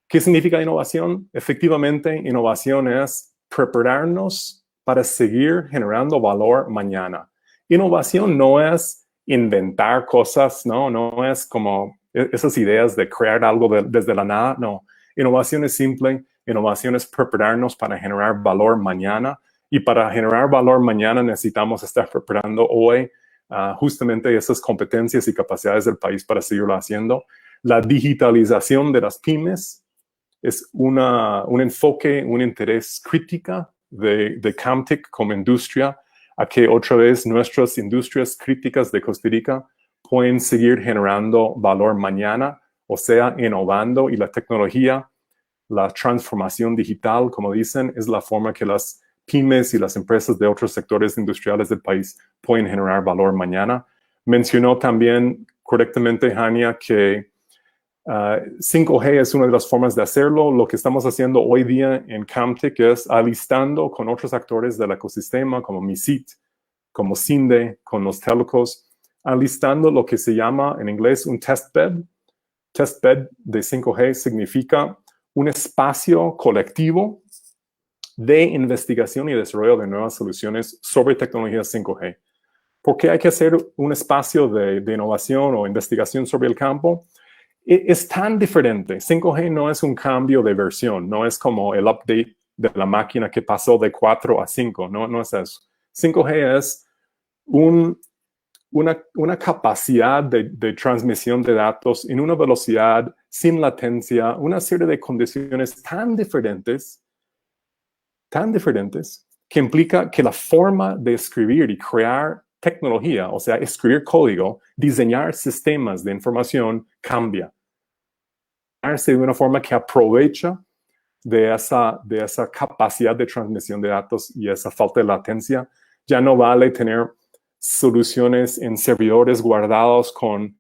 ¿Qué significa innovación? Efectivamente, innovación es prepararnos para seguir generando valor mañana. Innovación no es inventar cosas, no es como esas ideas de crear algo desde la nada, no. Innovación es simple, innovación es prepararnos para generar valor mañana, y para generar valor mañana necesitamos estar preparando hoy justamente esas competencias y capacidades del país para seguirlo haciendo. La digitalización de las pymes es un enfoque, un interés crítica de Camtec como industria, a que otra vez nuestras industrias críticas de Costa Rica pueden seguir generando valor mañana, o sea, innovando, y la tecnología, la transformación digital, como dicen, es la forma que las pymes y las empresas de otros sectores industriales del país pueden generar valor mañana. Mencionó también correctamente Hania que 5G es una de las formas de hacerlo. Lo que estamos haciendo hoy día en Camtec es alistando con otros actores del ecosistema, como MISIT, como CINDE, con los telcos, alistando lo que se llama en inglés un testbed. Testbed de 5G significa un espacio colectivo de investigación y desarrollo de nuevas soluciones sobre tecnologías 5G. ¿Por qué hay que hacer un espacio de innovación o investigación sobre el campo? Es tan diferente. 5G no es un cambio de versión, no es como el update de la máquina que pasó de 4 a 5, no es eso. 5G es una capacidad de transmisión de datos en una velocidad sin latencia, una serie de condiciones tan diferentes, que implica que la forma de escribir y crear tecnología, o sea, escribir código, diseñar sistemas de información, cambia. De una forma que aprovecha de esa capacidad de transmisión de datos y esa falta de latencia. Ya no vale tener soluciones en servidores guardados con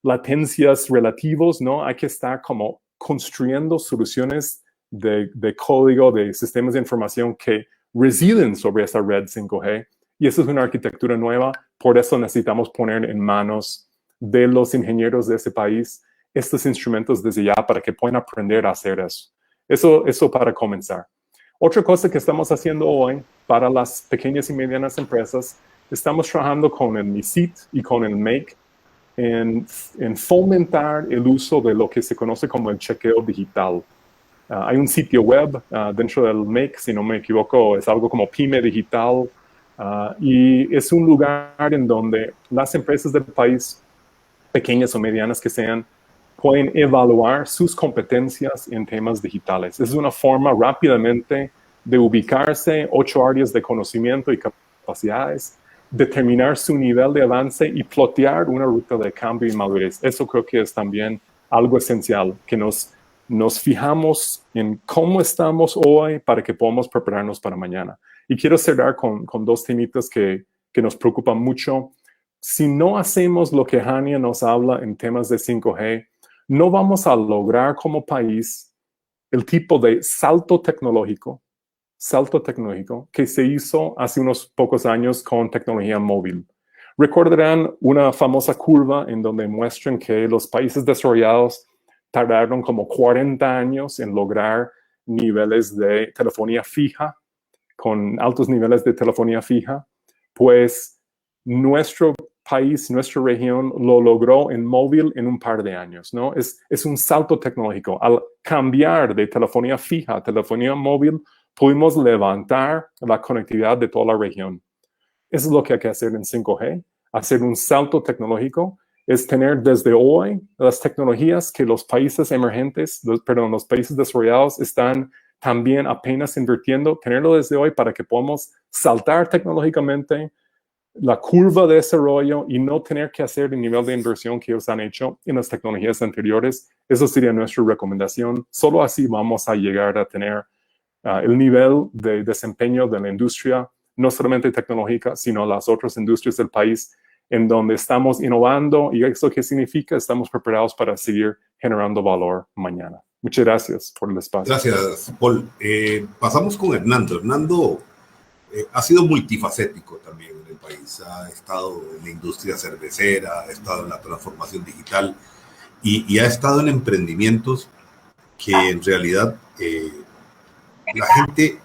latencias relativos, ¿no? Hay que estar como construyendo soluciones de código, de sistemas de información que residen sobre esa red 5G. Y eso es una arquitectura nueva. Por eso necesitamos poner en manos de los ingenieros de ese país estos instrumentos desde ya para que puedan aprender a hacer eso. Eso para comenzar. Otra cosa que estamos haciendo hoy para las pequeñas y medianas empresas, estamos trabajando con el MISIT y con el MAKE en fomentar el uso de lo que se conoce como el chequeo digital. Hay un sitio web dentro del MAKE, si no me equivoco, es algo como Pyme Digital, y es un lugar en donde las empresas del país, pequeñas o medianas que sean, pueden evaluar sus competencias en temas digitales. Es una forma rápidamente de ubicarse 8 áreas de conocimiento y capacidades, determinar su nivel de avance y plotear una ruta de cambio y madurez. Eso creo que es también algo esencial, que nos fijamos en cómo estamos hoy para que podamos prepararnos para mañana. Y quiero cerrar con 2 temitas que nos preocupan mucho. Si no hacemos lo que Hania nos habla en temas de 5G, no vamos a lograr como país el tipo de salto tecnológico que se hizo hace unos pocos años con tecnología móvil. Recordarán una famosa curva en donde muestran que los países desarrollados tardaron como 40 años en lograr niveles de telefonía fija, con altos niveles de telefonía fija, pues nuestro país, nuestra región lo logró en móvil en un par de años, ¿no? Es un salto tecnológico. Al cambiar de telefonía fija a telefonía móvil, pudimos levantar la conectividad de toda la región. Eso es lo que hay que hacer en 5G, hacer un salto tecnológico, es tener desde hoy las tecnologías que los países emergentes, los países desarrollados están también apenas invirtiendo, tenerlo desde hoy para que podamos saltar tecnológicamente la curva de desarrollo y no tener que hacer el nivel de inversión que ellos han hecho en las tecnologías anteriores. Eso sería nuestra recomendación. Solo así vamos a llegar a tener el nivel de desempeño de la industria, no solamente tecnológica, sino las otras industrias del país, en donde estamos innovando. ¿Y eso qué significa? Estamos preparados para seguir generando valor mañana. Muchas gracias por el espacio. Gracias, Paul. Pasamos con Hernando. Hernando ha sido multifacético también en el país. Ha estado en la industria cervecera, ha estado en la transformación digital y ha estado en emprendimientos que en realidad la gente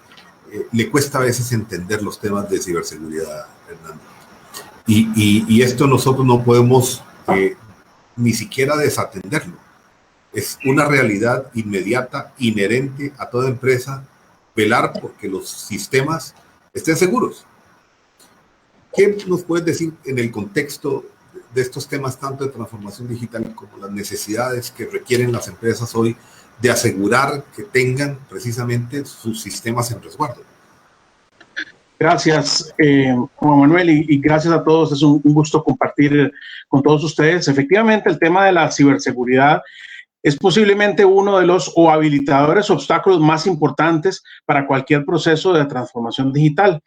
le cuesta a veces entender los temas de ciberseguridad, Hernando. Y esto nosotros no podemos ni siquiera desatenderlo. Es una realidad inmediata, inherente a toda empresa, velar porque los sistemas estén seguros. ¿Qué nos puedes decir en el contexto de estos temas, tanto de transformación digital como las necesidades que requieren las empresas hoy de asegurar que tengan precisamente sus sistemas en resguardo? Gracias, Juan Manuel, y gracias a todos. Es un gusto compartir con todos ustedes. Efectivamente, el tema de la ciberseguridad es posiblemente uno de los habilitadores, obstáculos más importantes para cualquier proceso de transformación digital.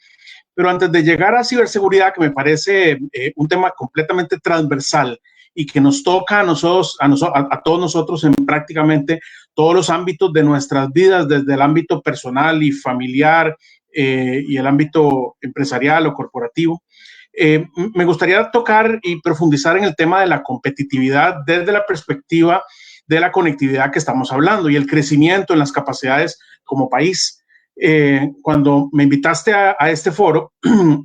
Pero antes de llegar a ciberseguridad, que me parece un tema completamente transversal y que nos toca a todos nosotros en prácticamente todos los ámbitos de nuestras vidas, desde el ámbito personal y familiar y el ámbito empresarial o corporativo, me gustaría tocar y profundizar en el tema de la competitividad desde la perspectiva de la conectividad que estamos hablando y el crecimiento en las capacidades como país. Cuando me invitaste a este foro,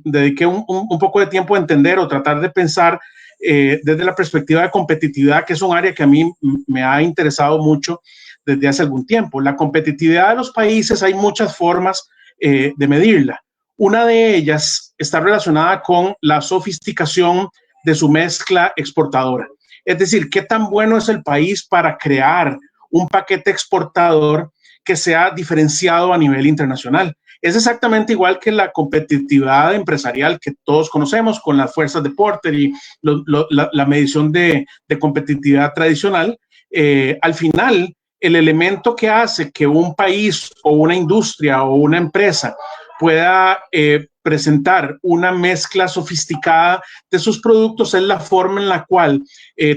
dediqué un poco de tiempo a entender o tratar de pensar desde la perspectiva de competitividad, que es un área que a mí me ha interesado mucho desde hace algún tiempo. La competitividad de los países, hay muchas formas de medirla. Una de ellas está relacionada con la sofisticación de su mezcla exportadora. Es decir, qué tan bueno es el país para crear un paquete exportador que sea diferenciado a nivel internacional. Es exactamente igual que la competitividad empresarial que todos conocemos con las fuerzas de Porter y la medición de competitividad tradicional. Al final, el elemento que hace que un país o una industria o una empresa pueda presentar una mezcla sofisticada de sus productos es la forma en la cual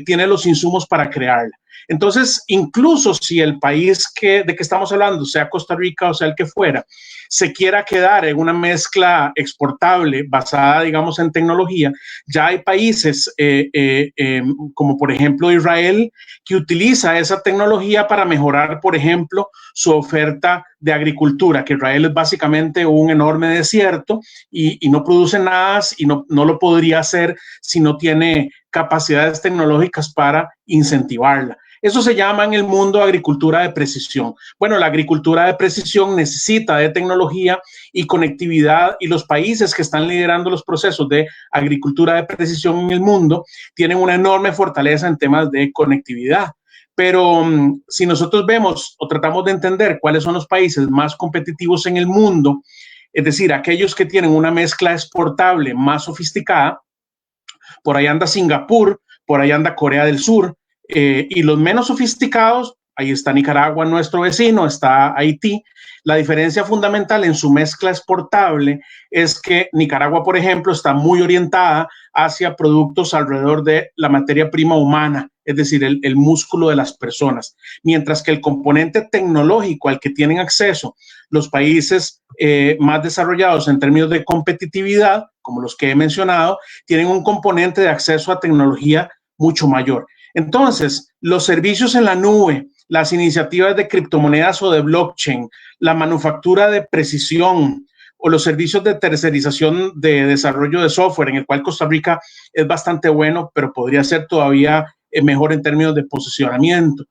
tiene los insumos para crearla. Entonces, incluso si el país de que estamos hablando, sea Costa Rica o sea el que fuera, se quiera quedar en una mezcla exportable basada, digamos, en tecnología, ya hay países como por ejemplo Israel, que utiliza esa tecnología para mejorar, por ejemplo, su oferta de agricultura, que Israel es básicamente un enorme desierto y no produce nada y no lo podría hacer si no tiene capacidades tecnológicas para incentivarla. Eso se llama en el mundo agricultura de precisión. Bueno, la agricultura de precisión necesita de tecnología y conectividad, y los países que están liderando los procesos de agricultura de precisión en el mundo tienen una enorme fortaleza en temas de conectividad. Pero si nosotros vemos o tratamos de entender cuáles son los países más competitivos en el mundo, es decir, aquellos que tienen una mezcla exportable más sofisticada, por ahí anda Singapur, por ahí anda Corea del Sur, y los menos sofisticados, ahí está Nicaragua, nuestro vecino, está Haití. La diferencia fundamental en su mezcla exportable es que Nicaragua, por ejemplo, está muy orientada hacia productos alrededor de la materia prima humana, es decir, el músculo de las personas, mientras que el componente tecnológico al que tienen acceso los países más desarrollados en términos de competitividad, como los que he mencionado, tienen un componente de acceso a tecnología mucho mayor. Entonces, los servicios en la nube, las iniciativas de criptomonedas o de blockchain, la manufactura de precisión o los servicios de tercerización de desarrollo de software, en el cual Costa Rica es bastante bueno, pero podría ser todavía mejor en términos de posicionamiento.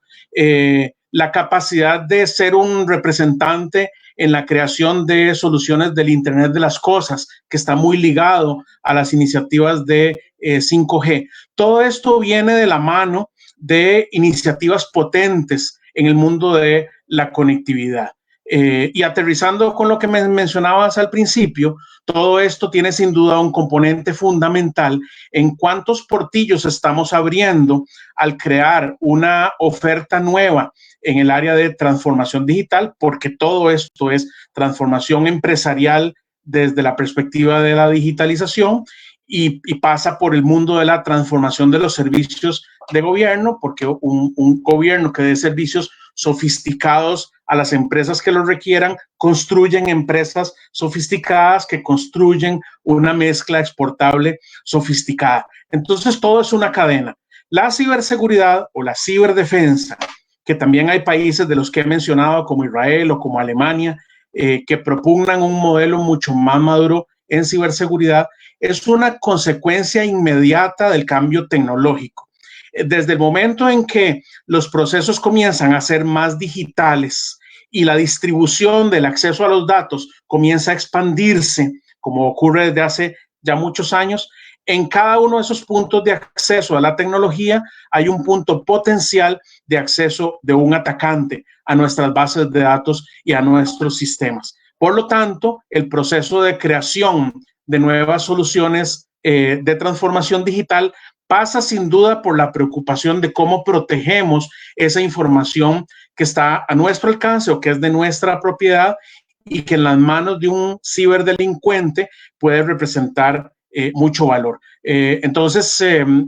La capacidad de ser un representante en la creación de soluciones del Internet de las Cosas, que está muy ligado a las iniciativas de 5G. Todo esto viene de la mano de iniciativas potentes en el mundo de la conectividad. Y aterrizando con lo que me mencionabas al principio, todo esto tiene sin duda un componente fundamental en cuántos portillos estamos abriendo al crear una oferta nueva en el área de transformación digital, porque todo esto es transformación empresarial desde la perspectiva de la digitalización y pasa por el mundo de la transformación de los servicios de gobierno, porque un gobierno que dé servicios sofisticados a las empresas que los requieran, construyen empresas sofisticadas que construyen una mezcla exportable sofisticada. Entonces, todo es una cadena. La ciberseguridad o la ciberdefensa, que también hay países de los que he mencionado, como Israel o como Alemania, que propugnan un modelo mucho más maduro en ciberseguridad, es una consecuencia inmediata del cambio tecnológico. Desde el momento en que los procesos comienzan a ser más digitales y la distribución del acceso a los datos comienza a expandirse, como ocurre desde hace ya muchos años, en cada uno de esos puntos de acceso a la tecnología hay un punto potencial de acceso de un atacante a nuestras bases de datos y a nuestros sistemas. Por lo tanto, el proceso de creación de nuevas soluciones de transformación digital pasa sin duda por la preocupación de cómo protegemos esa información que está a nuestro alcance o que es de nuestra propiedad y que en las manos de un ciberdelincuente puede representar mucho valor. Entonces,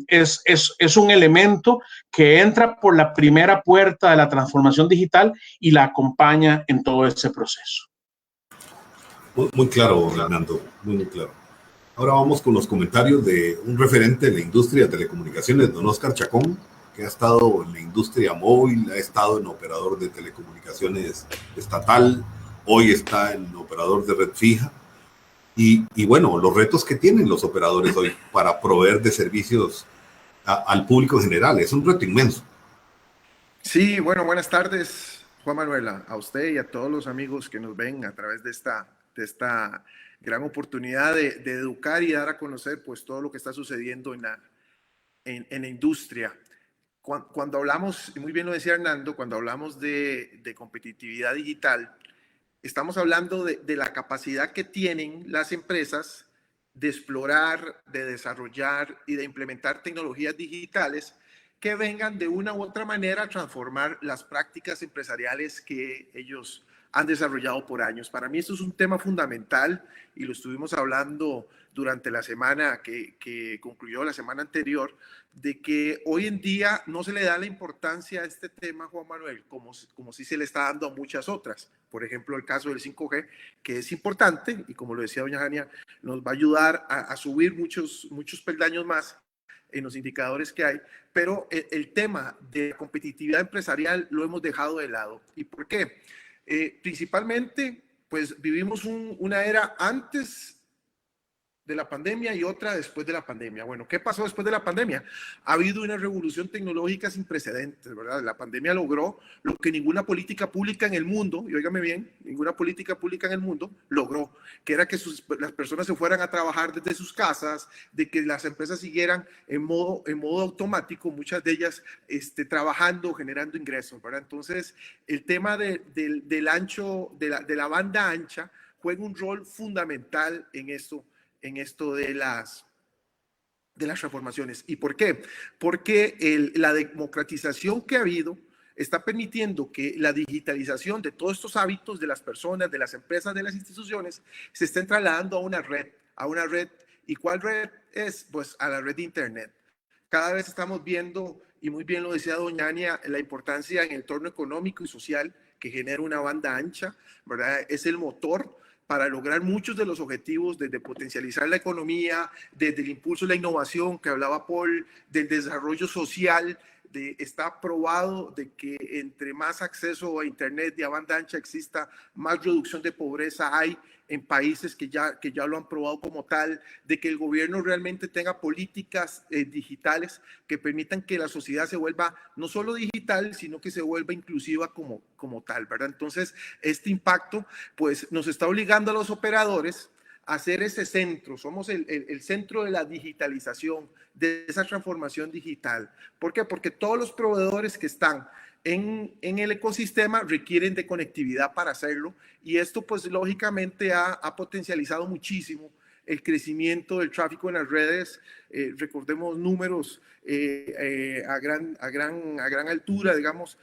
es un elemento que entra por la primera puerta de la transformación digital y la acompaña en todo ese proceso. Muy claro, Fernando, muy claro. Ahora vamos con los comentarios de un referente de la industria de telecomunicaciones, don Oscar Chacón, que ha estado en la industria móvil, ha estado en operador de telecomunicaciones estatal, hoy está en operador de red fija. Y bueno, los retos que tienen los operadores hoy para proveer de servicios al público general, es un reto inmenso. Sí, bueno, buenas tardes, Juan Manuel, a usted y a todos los amigos que nos ven a través de esta gran oportunidad de educar y dar a conocer pues todo lo que está sucediendo en la industria. Cuando hablamos, y muy bien lo decía Hernando, cuando hablamos de competitividad digital, estamos hablando de la capacidad que tienen las empresas de explorar, de desarrollar y de implementar tecnologías digitales que vengan de una u otra manera a transformar las prácticas empresariales que ellos han desarrollado por años. Para mí esto es un tema fundamental y lo estuvimos hablando durante la semana que concluyó la semana anterior, de que hoy en día no se le da la importancia a este tema, Juan Manuel, como sí se le está dando a muchas otras. Por ejemplo, el caso del 5G, que es importante y como lo decía doña Jania, nos va a ayudar a subir muchos peldaños más en los indicadores que hay, pero el tema de competitividad empresarial lo hemos dejado de lado. ¿Y por qué? Principalmente, pues vivimos una era antes de la pandemia y otra después de la pandemia. Bueno, ¿qué pasó después de la pandemia? Ha habido una revolución tecnológica sin precedentes, ¿verdad? La pandemia logró lo que ninguna política pública en el mundo, y óigame bien, ninguna política pública en el mundo logró, que era que las personas se fueran a trabajar desde sus casas, de que las empresas siguieran en modo automático, muchas de ellas trabajando, generando ingresos, ¿verdad? Entonces, el tema del ancho, de la banda ancha, juega un rol fundamental en esto de las transformaciones. ¿Y por qué? Porque la democratización que ha habido está permitiendo que la digitalización de todos estos hábitos de las personas, de las empresas, de las instituciones, se estén trasladando a una red. ¿Y cuál red es? Pues a la red de Internet. Cada vez estamos viendo, y muy bien lo decía doña Ania, la importancia en el entorno económico y social que genera una banda ancha, ¿verdad? Es el motor para lograr muchos de los objetivos, desde potencializar la economía, desde el impulso de la innovación que hablaba Paul, del desarrollo social. Está probado de que entre más acceso a Internet y a banda ancha exista, más reducción de pobreza hay en países que ya lo han probado como tal, de que el gobierno realmente tenga políticas digitales que permitan que la sociedad se vuelva no solo digital, sino que se vuelva inclusiva como tal, ¿verdad? Entonces, este impacto pues nos está obligando a los operadores a hacer ese centro. Somos el centro de la digitalización, de esa transformación digital. ¿Por qué? Porque todos los proveedores que están en el ecosistema requieren de conectividad para hacerlo, y esto pues lógicamente ha potencializado muchísimo el crecimiento del tráfico en las redes. Recordemos números a gran altura, digamos,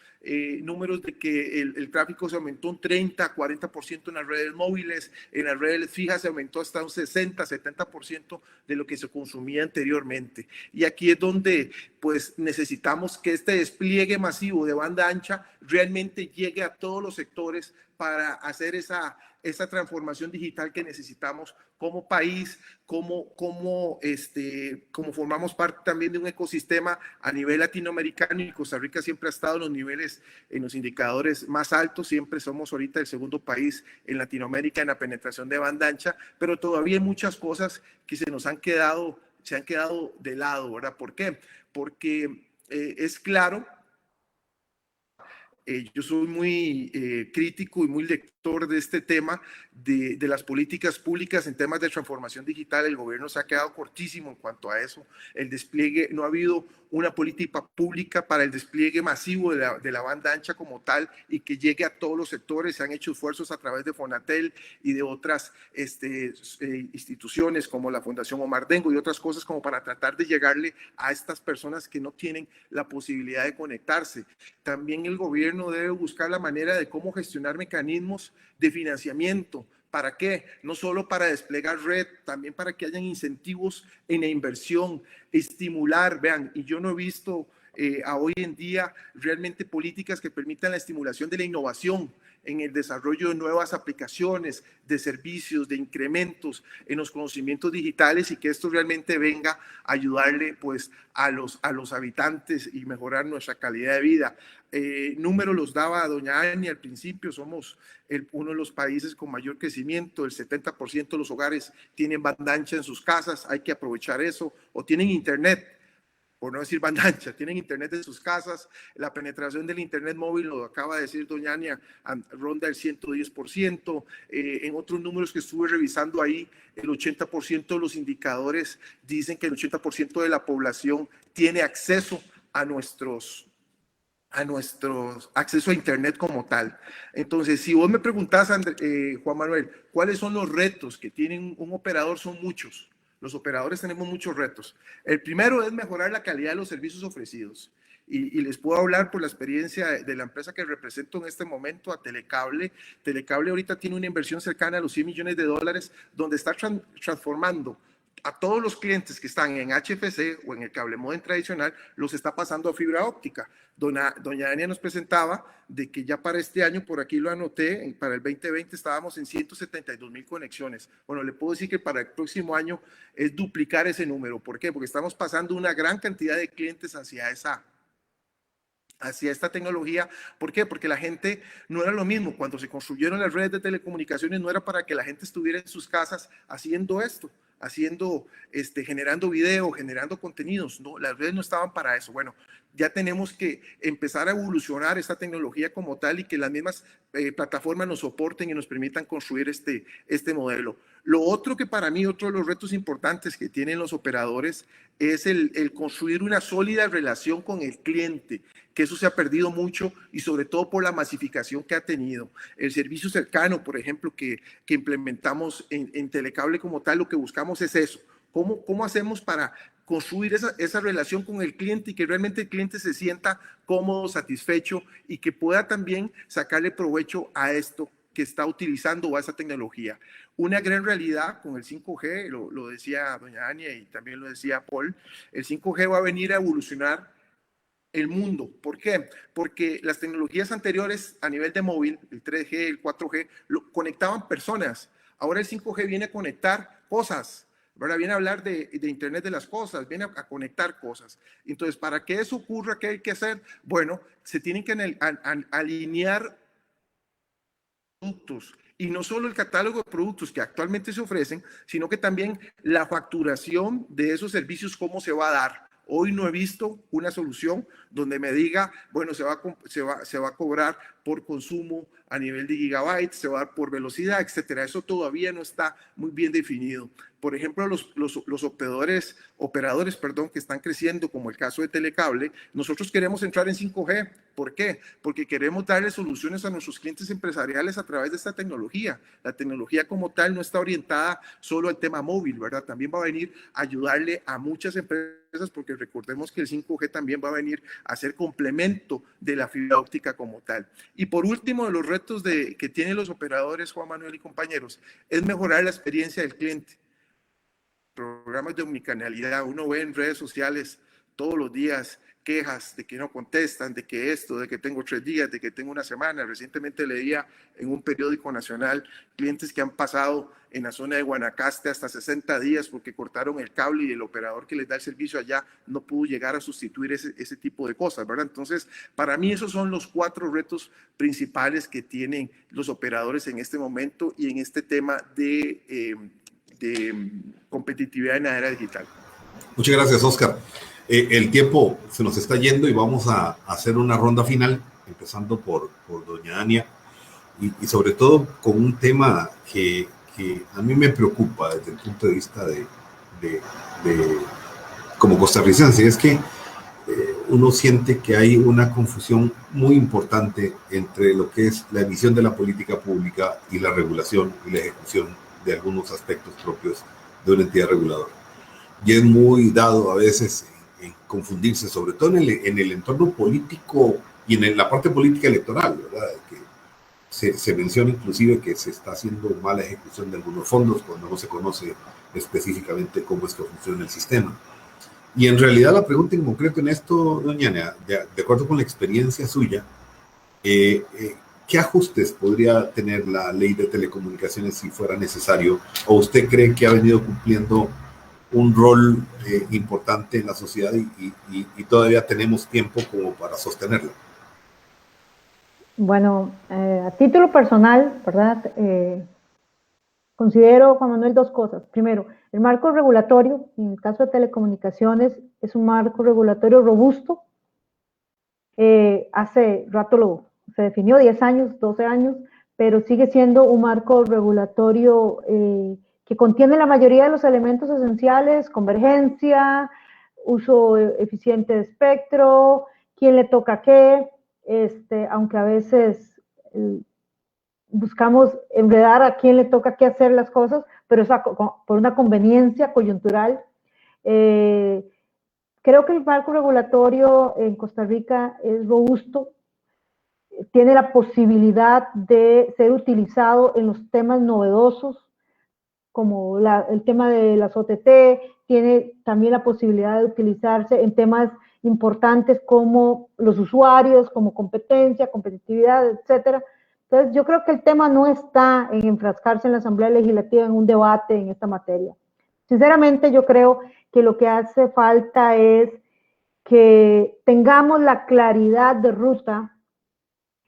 números de que el tráfico se aumentó un 30, 40% en las redes móviles, en las redes fijas se aumentó hasta un 60, 70% de lo que se consumía anteriormente. Y aquí es donde pues necesitamos que este despliegue masivo de banda ancha realmente llegue a todos los sectores para hacer esa transformación digital que necesitamos como país, como formamos parte también de un ecosistema a nivel latinoamericano, y Costa Rica siempre ha estado en los niveles, en los indicadores más altos. Siempre somos ahorita el segundo país en Latinoamérica en la penetración de banda ancha, pero todavía hay muchas cosas que se han quedado de lado, ¿verdad? ¿Por qué? Porque es claro, yo soy muy crítico y muy lector de este tema de las políticas públicas en temas de transformación digital. El gobierno se ha quedado cortísimo en cuanto a eso. El despliegue, no ha habido una política pública para el despliegue masivo de la banda ancha como tal y que llegue a todos los sectores. Se han hecho esfuerzos a través de Fonatel y de otras instituciones como la Fundación Omar Dengo y otras cosas, como para tratar de llegarle a estas personas que no tienen la posibilidad de conectarse. También el gobierno debe buscar la manera de cómo gestionar mecanismos de financiamiento. ¿Para qué? No solo para desplegar red, también para que hayan incentivos en la inversión, estimular. Vean, y yo no he visto a hoy en día realmente políticas que permitan la estimulación de la innovación en el desarrollo de nuevas aplicaciones, de servicios, de incrementos en los conocimientos digitales, y que esto realmente venga a ayudarle pues a los habitantes y mejorar nuestra calidad de vida. Números los daba doña Ani al principio. Somos uno de los países con mayor crecimiento. El 70% de los hogares tienen banda ancha en sus casas. Hay que aprovechar eso, o tienen internet, por no decir banda ancha, tienen internet en sus casas. La penetración del internet móvil, lo acaba de decir doña Ania, ronda el 110%. En otros números que estuve revisando ahí, el 80% de los indicadores dicen que el 80% de la población tiene acceso a acceso a internet como tal. Entonces, si vos me preguntás, Juan Manuel, ¿cuáles son los retos que tiene un operador? Son muchos, Los operadores tenemos muchos retos. El primero es mejorar la calidad de los servicios ofrecidos. Y les puedo hablar por la experiencia de la empresa que represento en este momento, a Telecable. Telecable ahorita tiene una inversión cercana a los $100 millones, donde está transformando a todos los clientes que están en HFC o en el cable modem tradicional, los está pasando a fibra óptica. Doña Ania nos presentaba de que ya para este año, por aquí lo anoté, para el 2020 estábamos en 172,000 conexiones. Bueno, le puedo decir que para el próximo año es duplicar ese número. ¿Por qué? Porque estamos pasando una gran cantidad de clientes hacia esta tecnología. ¿Por qué? Porque la gente no era lo mismo. Cuando se construyeron las redes de telecomunicaciones no era para que la gente estuviera en sus casas haciendo esto, generando video, generando contenidos. No, las redes no estaban para eso. Bueno, ya tenemos que empezar a evolucionar esta tecnología como tal y que las mismas plataformas nos soporten y nos permitan construir este modelo. Lo otro que para mí, otro de los retos importantes que tienen los operadores es el construir una sólida relación con el cliente, que eso se ha perdido mucho y sobre todo por la masificación que ha tenido. El servicio cercano, por ejemplo, que implementamos en Telecable como tal, lo que buscamos es eso. ¿Cómo hacemos para construir esa relación con el cliente y que realmente el cliente se sienta cómodo, satisfecho y que pueda también sacarle provecho a esto que está utilizando o a esa tecnología? Una gran realidad con el 5G, lo decía doña Ania y también lo decía Paul, el 5G va a venir a evolucionar el mundo. ¿Por qué? Porque las tecnologías anteriores a nivel de móvil, el 3G, el 4G, conectaban personas. Ahora el 5G viene a conectar cosas, ¿verdad? Viene a hablar de Internet de las cosas, viene a conectar cosas. Entonces, para que eso ocurra, ¿qué hay que hacer? Bueno, se tienen que alinear productos. Y no solo el catálogo de productos que actualmente se ofrecen, sino que también la facturación de esos servicios, cómo se va a dar. Hoy no he visto una solución donde me diga, bueno, se va a cobrar por consumo a nivel de gigabytes, se va a dar por velocidad, etcétera. Eso todavía no está muy bien definido. Por ejemplo, los operadores, que están creciendo, como el caso de Telecable, nosotros queremos entrar en 5G. ¿Por qué? Porque queremos darle soluciones a nuestros clientes empresariales a través de esta tecnología. La tecnología como tal no está orientada solo al tema móvil, ¿verdad? También va a venir a ayudarle a muchas empresas, porque recordemos que el 5G también va a venir a ser complemento de la fibra óptica como tal. Y por último, de los retos que tienen los operadores, Juan Manuel y compañeros, es mejorar la experiencia del cliente. Programas de omnicanalidad, uno ve en redes sociales todos los días quejas de que no contestan, de que esto, de que tengo 3 días, de que tengo una semana. Recientemente leía en un periódico nacional clientes que han pasado en la zona de Guanacaste hasta 60 días porque cortaron el cable y el operador que les da el servicio allá no pudo llegar a sustituir ese tipo de cosas, ¿verdad? Entonces, para mí esos son los 4 retos principales que tienen los operadores en este momento y en este tema de competitividad en la era digital. Muchas gracias, Oscar. El tiempo se nos está yendo y vamos a hacer una ronda final, empezando por doña Ania, y sobre todo con un tema que a mí me preocupa desde el punto de vista de como costarricense, es que uno siente que hay una confusión muy importante entre lo que es la emisión de la política pública y la regulación y la ejecución de algunos aspectos propios de una entidad reguladora. Y es muy dado a veces en confundirse, sobre todo en el entorno político y en la parte política electoral, ¿verdad? Que se menciona inclusive que se está haciendo mala ejecución de algunos fondos cuando no se conoce específicamente cómo es que funciona el sistema. Y en realidad la pregunta en concreto en esto, doña Ana, de acuerdo con la experiencia suya, ¿qué ajustes podría tener la ley de telecomunicaciones si fuera necesario? ¿O usted cree que ha venido cumpliendo un rol importante en la sociedad y todavía tenemos tiempo como para sostenerla? Bueno, a título personal, ¿verdad? Considero, Juan Manuel, 2 cosas. Primero, el marco regulatorio, en el caso de telecomunicaciones, es un marco regulatorio robusto. Hace rato se definió 10 años, 12 años, pero sigue siendo un marco regulatorio que contiene la mayoría de los elementos esenciales: convergencia, uso eficiente de espectro, quién le toca qué, aunque a veces buscamos enredar a quién le toca qué hacer las cosas, pero es por una conveniencia coyuntural. Creo que el marco regulatorio en Costa Rica es robusto, tiene la posibilidad de ser utilizado en los temas novedosos, como el tema de las OTT, tiene también la posibilidad de utilizarse en temas importantes como los usuarios, como competencia, competitividad, etcétera. Entonces, yo creo que el tema no está en enfrascarse en la Asamblea Legislativa en un debate en esta materia. Sinceramente, yo creo que lo que hace falta es que tengamos la claridad de ruta.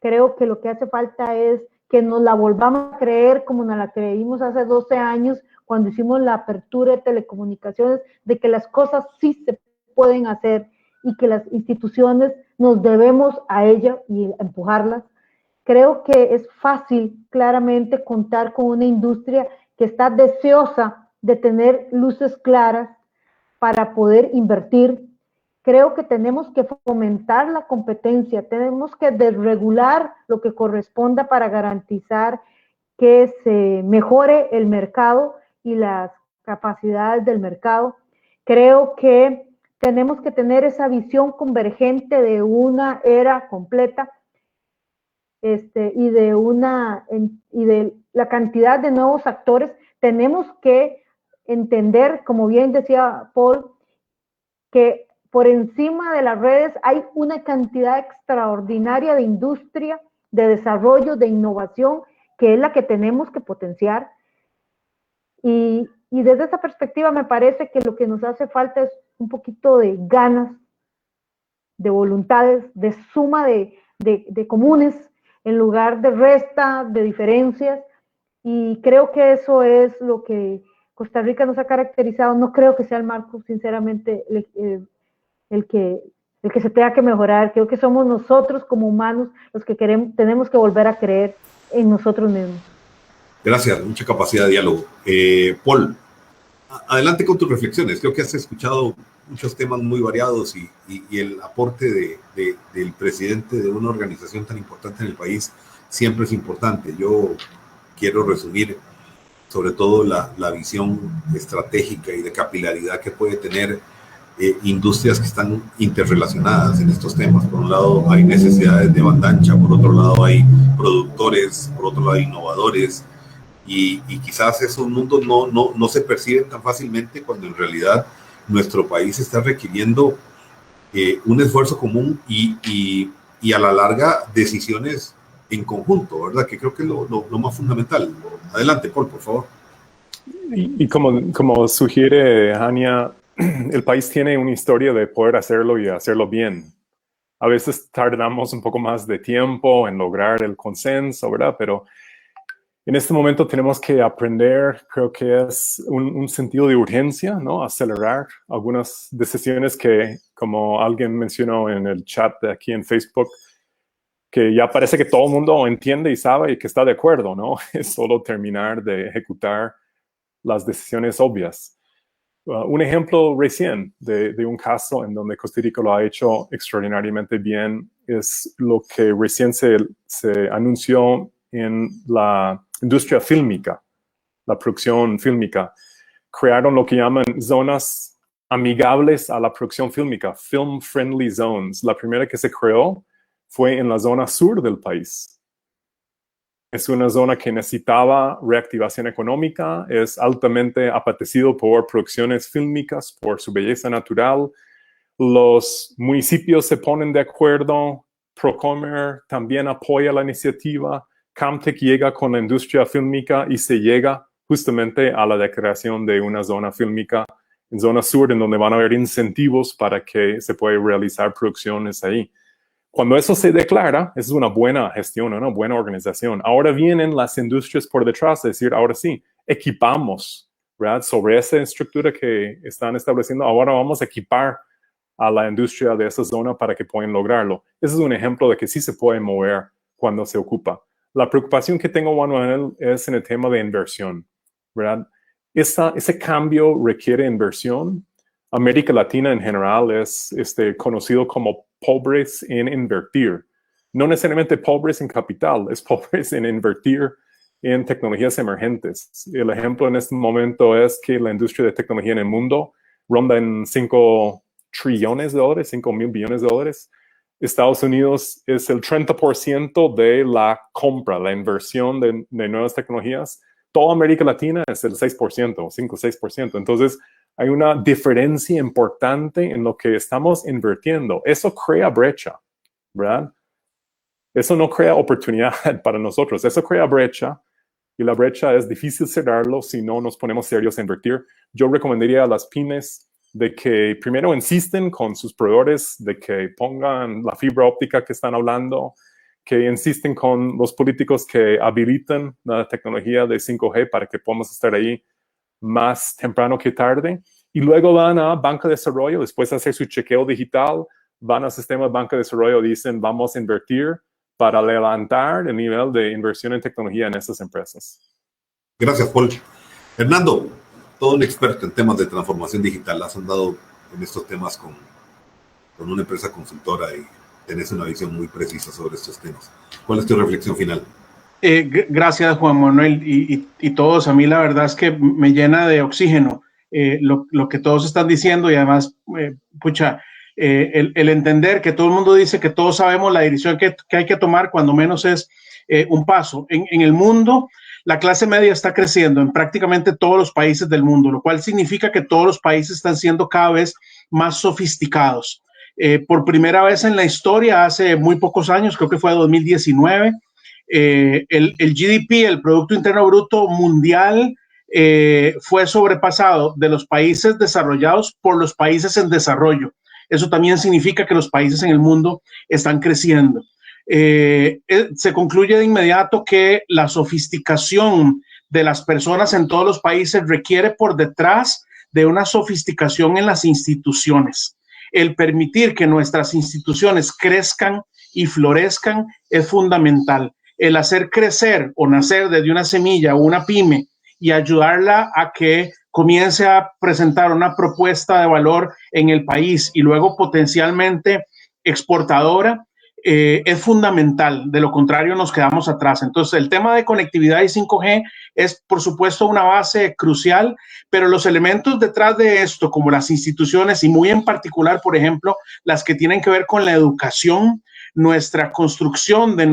Creo que lo que hace falta es que nos la volvamos a creer como nos la creímos hace 12 años cuando hicimos la apertura de telecomunicaciones, de que las cosas sí se pueden hacer y que las instituciones nos debemos a ellas y empujarlas. Creo que es fácil, claramente, contar con una industria que está deseosa de tener luces claras para poder invertir. Creo que tenemos que fomentar la competencia, tenemos que desregular lo que corresponda para garantizar que se mejore el mercado y las capacidades del mercado. Creo que tenemos que tener esa visión convergente de una era completa y de la cantidad de nuevos actores. Tenemos que entender, como bien decía Paul, que por encima de las redes hay una cantidad extraordinaria de industria, de desarrollo, de innovación, que es la que tenemos que potenciar. Y desde esa perspectiva me parece que lo que nos hace falta es un poquito de ganas, de voluntades, de suma de comunes, en lugar de resta, de diferencias. Y creo que eso es lo que Costa Rica nos ha caracterizado. No creo que sea el marco, sinceramente, el que se tenga que mejorar. Creo que somos nosotros como humanos los que tenemos que volver a creer en nosotros mismos. Gracias, mucha capacidad de diálogo. Paul, adelante con tus reflexiones. Creo que has escuchado muchos temas muy variados y el aporte del presidente de una organización tan importante en el país siempre es importante. Yo quiero resumir sobre todo la visión estratégica y de capilaridad que puede tener industrias que están interrelacionadas en estos temas. Por un lado hay necesidades de banda ancha, por otro lado hay productores, por otro lado hay innovadores, y quizás esos mundos no se perciben tan fácilmente cuando en realidad nuestro país está requiriendo un esfuerzo común y a la larga decisiones en conjunto, ¿verdad? Que creo que es lo más fundamental. Adelante, Paul, por favor. Y como sugiere Hania, el país tiene una historia de poder hacerlo y hacerlo bien. A veces tardamos un poco más de tiempo en lograr el consenso, ¿verdad? Pero en este momento tenemos que aprender, creo que es un sentido de urgencia, ¿no? Acelerar algunas decisiones que, como alguien mencionó en el chat de aquí en Facebook, que ya parece que todo el mundo entiende y sabe y que está de acuerdo, ¿no? Es solo terminar de ejecutar las decisiones obvias. Un ejemplo recién de un caso en donde Costa Rica lo ha hecho extraordinariamente bien es lo que recién se anunció en la industria fílmica, la producción fílmica. Crearon lo que llaman zonas amigables a la producción fílmica, film friendly zones. La primera que se creó fue en la zona sur del país. Es una zona que necesitaba reactivación económica, es altamente apetecido por producciones fílmicas, por su belleza natural. Los municipios se ponen de acuerdo, Procomer también apoya la iniciativa, Camtech llega con la industria fílmica y se llega justamente a la declaración de una zona fílmica en zona sur, en donde van a haber incentivos para que se pueda realizar producciones ahí. Cuando eso se declara, es una buena gestión, una buena organización. Ahora vienen las industrias por detrás, es decir, ahora sí, equipamos, ¿verdad? Sobre esa estructura que están estableciendo, ahora vamos a equipar a la industria de esa zona para que puedan lograrlo. Ese es un ejemplo de que sí se puede mover cuando se ocupa. La preocupación que tengo, Juan Manuel, es en el tema de inversión, ¿verdad? Ese cambio requiere inversión. América Latina en general es conocido como pobres en invertir. no necesariamente pobres en capital, es pobres en invertir en tecnologías emergentes. El ejemplo en este momento es que la industria de tecnología en el mundo ronda en 5 trillones de dólares, 5,000 billones de dólares. Estados Unidos es el 30% de la compra, la inversión de nuevas tecnologías. Toda América Latina es el 6%, 5-6%. Entonces, hay una diferencia importante en lo que estamos invirtiendo. Eso crea brecha, ¿verdad? Eso no crea oportunidad para nosotros. Eso crea brecha. Y la brecha es difícil cerrarlo si no nos ponemos serios a invertir. Yo recomendaría a las pymes de que primero insisten con sus proveedores, de que pongan la fibra óptica que están hablando, que insisten con los políticos que habiliten la tecnología de 5G para que podamos estar ahí más temprano que tarde. Y luego van a banca de desarrollo, después de hacer su chequeo digital, van al sistema de banca de desarrollo y dicen, vamos a invertir para levantar el nivel de inversión en tecnología en estas empresas. Gracias, Paul. Hernando, todo un experto en temas de transformación digital. Has andado en estos temas con una empresa consultora y tenés una visión muy precisa sobre estos temas. ¿Cuál es tu reflexión final? Gracias, Juan Manuel, y todos. A mí la verdad es que me llena de oxígeno lo que todos están diciendo, y además, el entender que todo el mundo dice que todos sabemos la dirección que hay que tomar, cuando menos es un paso. En el mundo, la clase media está creciendo en prácticamente todos los países del mundo, lo cual significa que todos los países están siendo cada vez más sofisticados. Por primera vez en la historia, hace muy pocos años, creo que fue 2019, el GDP, el Producto Interno Bruto mundial, fue sobrepasado de los países desarrollados por los países en desarrollo. Eso también significa que los países en el mundo están creciendo. Se concluye de inmediato que la sofisticación de las personas en todos los países requiere por detrás de una sofisticación en las instituciones. El permitir que nuestras instituciones crezcan y florezcan es fundamental. El hacer crecer o nacer desde una semilla o una pyme y ayudarla a que comience a presentar una propuesta de valor en el país y luego potencialmente exportadora, es fundamental. De lo contrario, nos quedamos atrás. Entonces, el tema de conectividad y 5G es, por supuesto, una base crucial, pero los elementos detrás de esto, como las instituciones y muy en particular, por ejemplo, las que tienen que ver con la educación, nuestra construcción de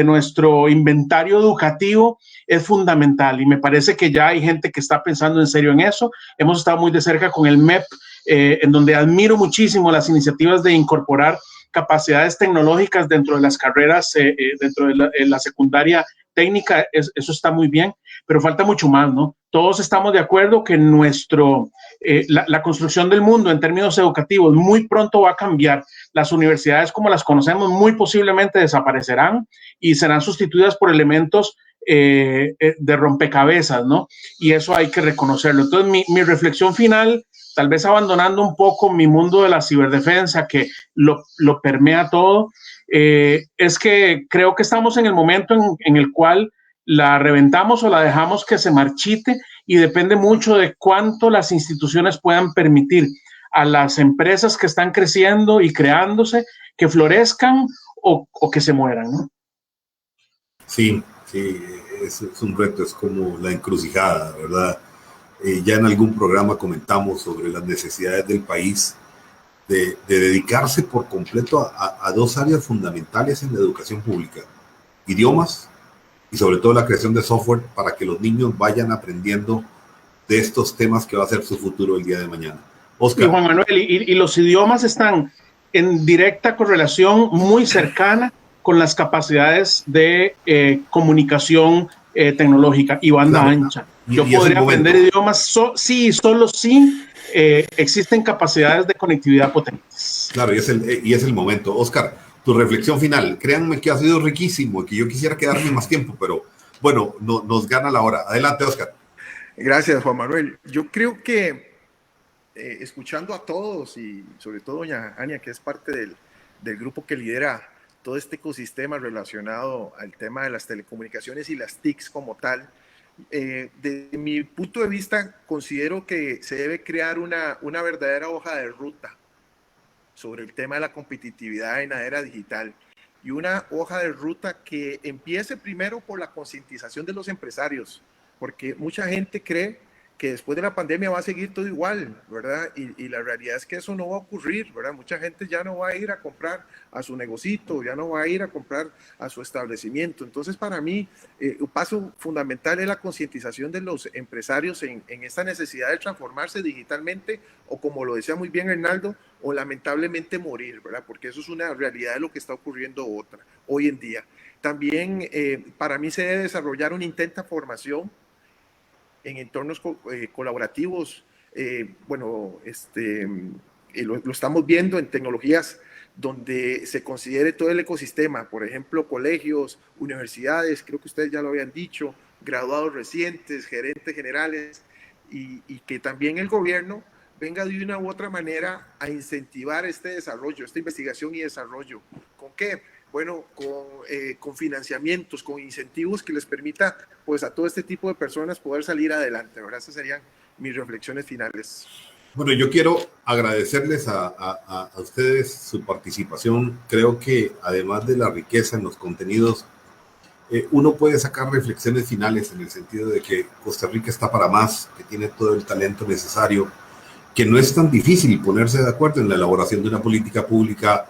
nuestro inventario educativo es fundamental, y me parece que ya hay gente que está pensando en serio en eso. Hemos estado muy de cerca con el MEP, en donde admiro muchísimo las iniciativas de incorporar capacidades tecnológicas dentro de las carreras, dentro de la secundaria técnica. Eso está muy bien, pero falta mucho más, ¿no? Todos estamos de acuerdo que la construcción del mundo en términos educativos muy pronto va a cambiar. Las universidades como las conocemos muy posiblemente desaparecerán y serán sustituidas por elementos de rompecabezas, ¿no? Y eso hay que reconocerlo. Entonces, mi reflexión final, tal vez abandonando un poco mi mundo de la ciberdefensa que lo permea todo, es que creo que estamos en el momento en el cual la reventamos o la dejamos que se marchite, y depende mucho de cuánto las instituciones puedan permitir a las empresas que están creciendo y creándose que florezcan o que se mueran, ¿no? Sí, es un reto, es como la encrucijada, ¿verdad? Ya en algún programa comentamos sobre las necesidades del país de dedicarse por completo a dos áreas fundamentales en la educación pública: idiomas y sobre todo la creación de software para que los niños vayan aprendiendo de estos temas que va a ser su futuro el día de mañana. Oscar. Y Juan Manuel, y los idiomas están en directa correlación muy cercana con las capacidades de comunicación tecnológica y banda ancha. Yo podría aprender idiomas solo si existen capacidades de conectividad potentes. Claro, y es el momento. Oscar, tu reflexión final. Créanme que ha sido riquísimo y que yo quisiera quedarme más tiempo, pero bueno, nos gana la hora. Adelante, Oscar. Gracias, Juan Manuel. Yo creo que escuchando a todos, y sobre todo doña Ania, que es parte del grupo que lidera todo este ecosistema relacionado al tema de las telecomunicaciones y las TICs como tal, desde mi punto de vista considero que se debe crear una verdadera hoja de ruta sobre el tema de la competitividad en la era digital. Y una hoja de ruta que empiece primero por la concientización de los empresarios, porque mucha gente cree que después de la pandemia va a seguir todo igual, ¿verdad? Y la realidad es que eso no va a ocurrir, ¿verdad? Mucha gente ya no va a ir a comprar a su negocito, ya no va a ir a comprar a su establecimiento. Entonces, para mí, un paso fundamental es la concientización de los empresarios en esta necesidad de transformarse digitalmente, o como lo decía muy bien Hernaldo, o lamentablemente morir, ¿verdad? Porque eso es una realidad de lo que está ocurriendo hoy en día. También, para mí, se debe desarrollar una intensa formación en entornos colaborativos. Lo estamos viendo en tecnologías donde se considere todo el ecosistema, por ejemplo, colegios, universidades, creo que ustedes ya lo habían dicho, graduados recientes, gerentes generales, y que también el gobierno venga de una u otra manera a incentivar este desarrollo, esta investigación y desarrollo. ¿Con qué? Bueno, con financiamientos, con incentivos que les permita, pues, a todo este tipo de personas poder salir adelante, ¿verdad? Esas serían mis reflexiones finales. Bueno, yo quiero agradecerles a ustedes su participación. Creo que además de la riqueza en los contenidos, uno puede sacar reflexiones finales en el sentido de que Costa Rica está para más, que tiene todo el talento necesario, que no es tan difícil ponerse de acuerdo en la elaboración de una política pública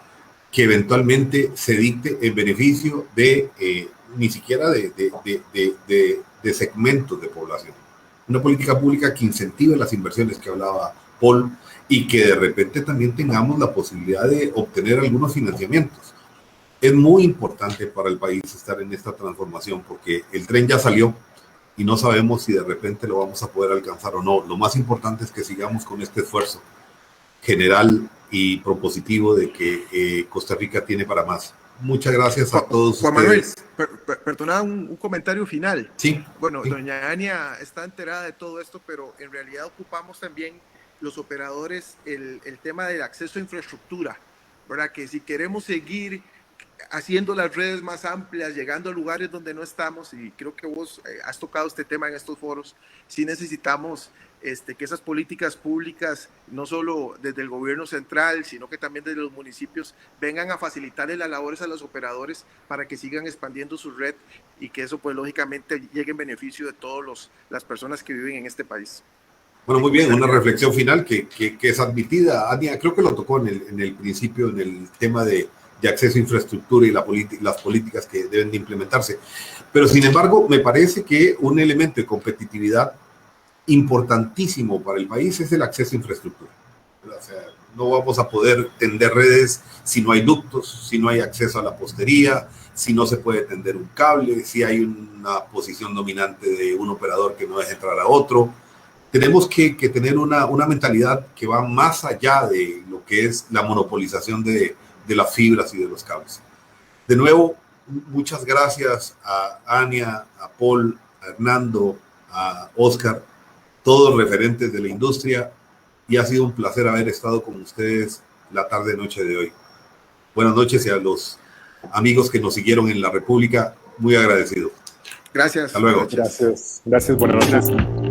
que eventualmente se dicte en beneficio de ni siquiera de segmentos de población. Una política pública que incentive las inversiones que hablaba Paul, y que de repente también tengamos la posibilidad de obtener algunos financiamientos. Es muy importante para el país estar en esta transformación, porque el tren ya salió y no sabemos si de repente lo vamos a poder alcanzar o no. Lo más importante es que sigamos con este esfuerzo general y propositivo de que Costa Rica tiene para más. Muchas gracias a todos Juan ustedes. Manuel, perdona un comentario final. Sí. Bueno, sí. Doña Ania está enterada de todo esto, pero en realidad ocupamos también los operadores el tema del acceso a infraestructura, ¿verdad? Que si queremos seguir haciendo las redes más amplias, llegando a lugares donde no estamos, y creo que vos has tocado este tema en estos foros, sí necesitamos que esas políticas públicas, no solo desde el gobierno central, sino que también desde los municipios, vengan a facilitarle las labores a los operadores para que sigan expandiendo su red, y que eso, pues, lógicamente llegue en beneficio de todas las personas que viven en este país. Bueno, muy bien, una reflexión final que es admitida. Ania, creo que lo tocó en el principio, en el tema de acceso a infraestructura y las políticas que deben de implementarse. Pero, sin embargo, me parece que un elemento de competitividad importantísimo para el país es el acceso a infraestructura. O sea, no vamos a poder tender redes si no hay ductos, si no hay acceso a la postería, si no se puede tender un cable, si hay una posición dominante de un operador que no deja entrar a otro. Tenemos que tener una mentalidad que va más allá de lo que es la monopolización de las fibras y de los cables. De nuevo, muchas gracias a Ania, a Paul, a Hernando, a Oscar, todos referentes de la industria, y ha sido un placer haber estado con ustedes la tarde-noche de hoy. Buenas noches, y a los amigos que nos siguieron en la República, muy agradecido. Gracias. Hasta luego. Gracias, buenas noches.